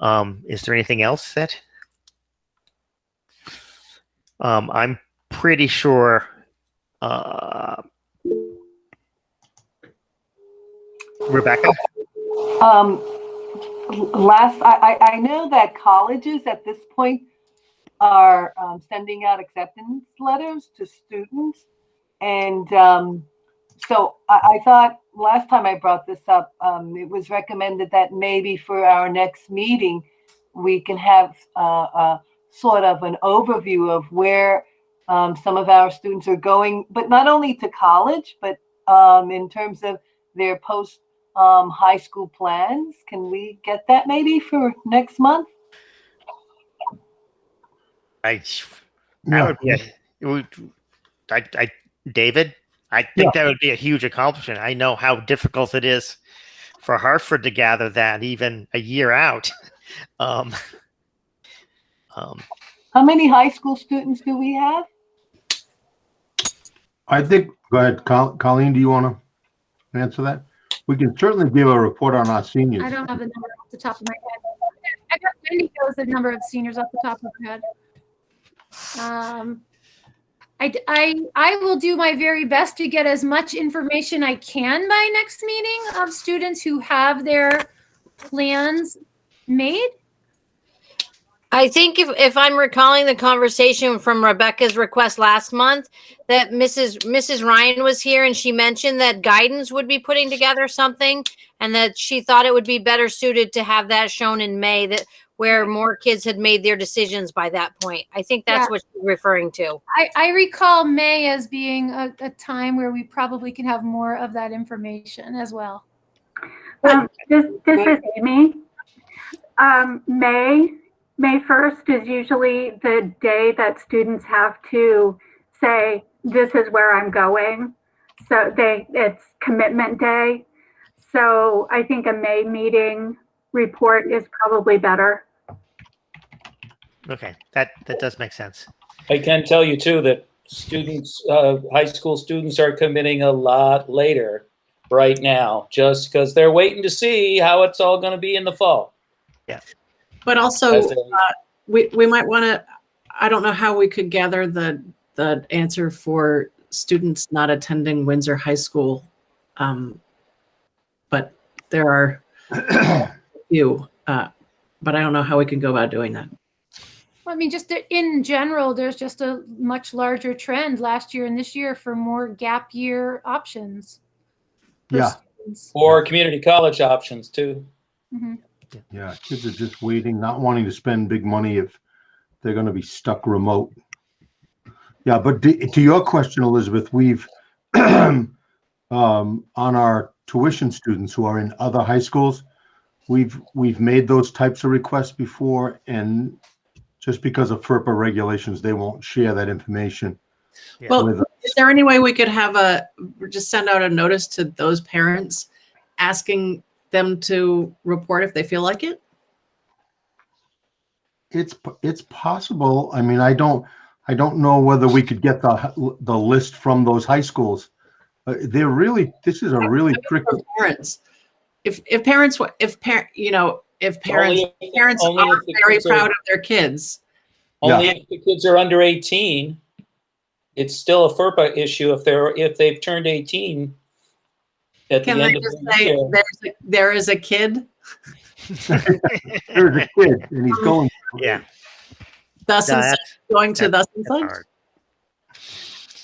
Is there anything else that I'm pretty sure Rebecca? I know that colleges at this point are sending out acceptance letters to students. And so I thought last time I brought this up, it was recommended that maybe for our next meeting, we can have sort of an overview of where some of our students are going, but not only to college, but in terms of their post high school plans. Can we get that maybe for next month? would be David, I think that would be a huge accomplishment. I know how difficult it is for Hartford to gather that even a year out. How many high school students do we have? I think, go ahead, Colleen, do you want to answer that? We can certainly give a report on our seniors. I don't have the number off the top of my head. I got Wendy knows the number of seniors off the top of her head. I will do my very best to get as much information I can by next meeting of students who have their plans made. I think if I'm recalling the conversation from Rebecca's request last month, that Mrs. Ryan was here and she mentioned that guidance would be putting together something and that she thought it would be better suited to have that shown in May, that where more kids had made their decisions by that point. I think that's what she's referring to. I recall May as being a time where we probably can have more of that information as well. This is Amy. May 1st is usually the day that students have to say, this is where I'm going. So it's commitment day. So I think a May meeting report is probably better. Okay, that does make sense. I can tell you too that students, high school students are committing a lot later right now, just because they're waiting to see how it's all going to be in the fall. Yeah. But also, we might want to, I don't know how we could gather the answer for students not attending Windsor High School, but there are a few, but I don't know how we can go about doing that. Well, I mean, just in general, there's just a much larger trend last year and this year for more gap year options. Yeah. Students. Or community college options too. Mm-hmm. Yeah, kids are just waiting, not wanting to spend big money if they're going to be stuck remote. Yeah, but to your question, Elizabeth, we've on our tuition students who are in other high schools, we've made those types of requests before, and just because of FERPA regulations, they won't share that information. Yeah. Well, with us. is there any way we could have just send out a notice to those parents asking them to report if they feel like it? It's possible. I mean, I don't know whether we could get the list from those high schools. This is a really tricky. Parents, if parents are very proud of their kids. Only if the kids are under 18, it's still a FERPA issue if they've turned 18. Can they just say there is a kid? There's a kid, and he's going. Yeah. Thus and such, going to thus and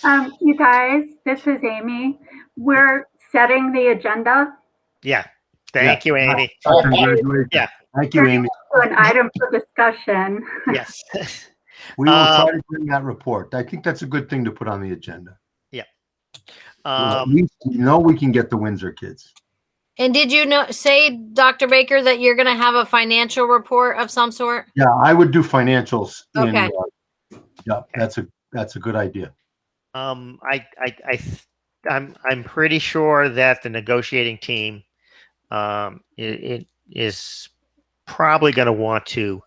such. You guys, this is Amy. We're setting the agenda. Yeah. Thank you, Amy. Congratulations. Yeah. Thank you, Amy. To an item for discussion. Yes. We will try to bring that report. I think that's a good thing to put on the agenda. Yeah. We know we can get the Windsor kids. And did you say, Dr. Baker, that you're going to have a financial report of some sort? Yeah, I would do financials. Okay. Yeah, that's a good idea. I'm pretty sure that the negotiating team it is probably going to want to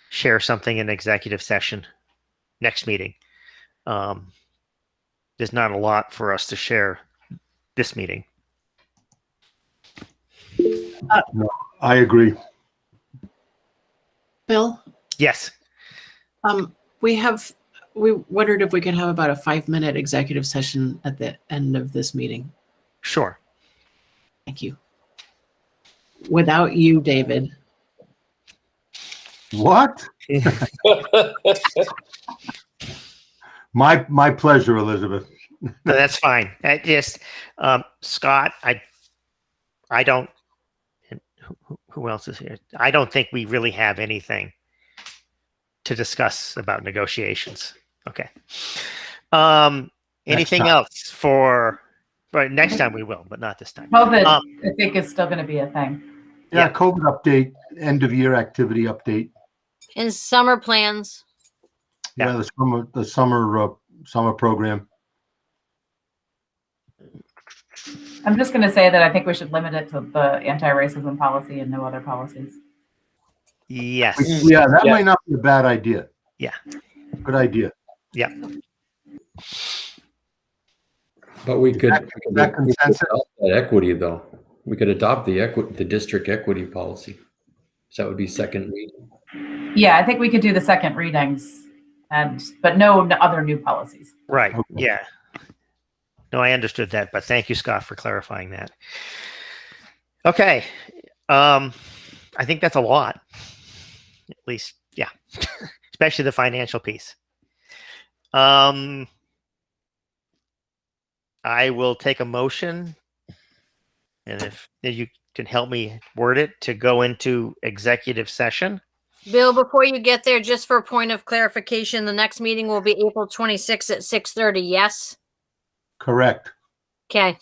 share something in executive session next meeting. There's not a lot for us to share this meeting. No, I agree. Bill? Yes. We wondered if we could have about a 5-minute executive session at the end of this meeting. Sure. Thank you. Without you, David. What? My pleasure, Elizabeth. No, that's fine. I just Scott, I don't. Who else is here? I don't think we really have anything to discuss about negotiations. Okay. Anything else for next time? We will, but not this time. COVID, I think, is still going to be a thing. Yeah, COVID update, end of year activity update. And summer plans. Yeah, the summer program. I'm just going to say that I think we should limit it to the anti-racism policy and no other policies. Yes. Yeah, that might not be a bad idea. Yeah. Good idea. Yeah. But we could that we could adopt that equity though. We could adopt the district equity policy. So that would be second reading. Yeah, I think we could do the second readings, but no other new policies. Right. Okay. Yeah. No, I understood that, but thank you, Scott, for clarifying that. Okay. I think that's a lot. At least, yeah. Especially the financial piece. I will take a motion, and if you can help me word it, to go into executive session. Bill, before you get there, just for a point of clarification, the next meeting will be April 26th at 6:30, yes? Correct. Okay.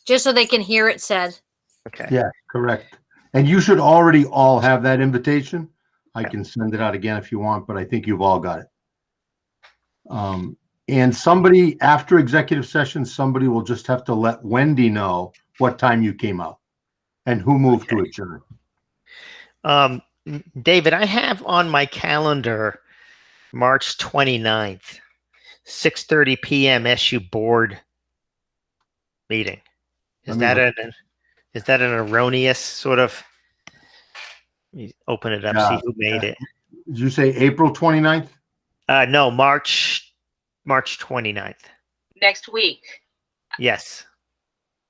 Just so they can hear it said. Okay. Yeah, correct. And you should already all have that invitation. I can send it out again if you want, but I think you've all got it. And somebody, after executive session, somebody will just have to let Wendy know what time you came out and who moved to adjourn. David, I have on my calendar March 29th, 6:30 p.m. SU board meeting. Is that an erroneous sort of? Let me open it up, see who made it. Did you say April 29th? No, March 29th. Next week. Yes.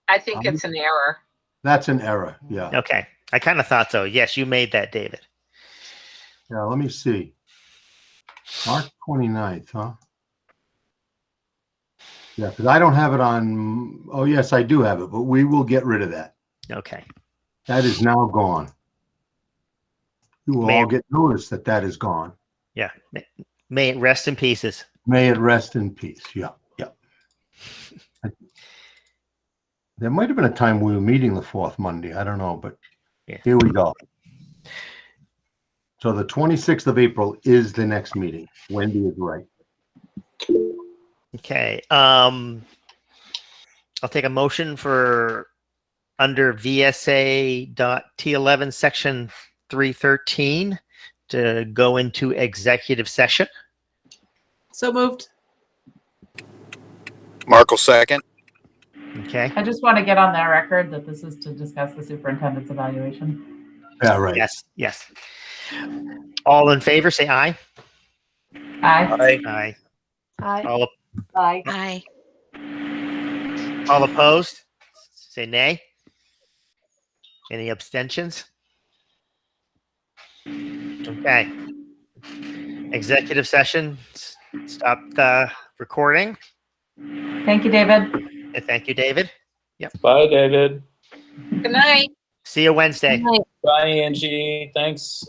I think it's an error. That's an error. Yeah. Okay. I kind of thought so. Yes, you made that, David. Yeah, let me see. March 29th, huh? Yeah, because I don't have it on. Oh, yes, I do have it, but we will get rid of that. Okay. That is now gone. You will all get notice that that is gone. Yeah. May it rest in pieces. May it rest in peace. Yeah. Yeah. There might have been a time we were meeting the fourth Monday. I don't know, but here we go. So the 26th of April is the next meeting. Wendy is right. Okay. I'll take a motion for under VSA.T11 section 313 to go into executive session. So moved. Mark will second. Okay. I just want to get on the record that this is to discuss the superintendent's evaluation. Yeah, right. Yes. Yes. All in favor, say aye. Aye. Aye. Aye. Aye. All opposed, say nay. Any abstentions? Okay. Executive session. Stop the recording. Thank you, David. Thank you, David. Yep. Bye, David. Good night. See you Wednesday. Bye, Angie. Thanks.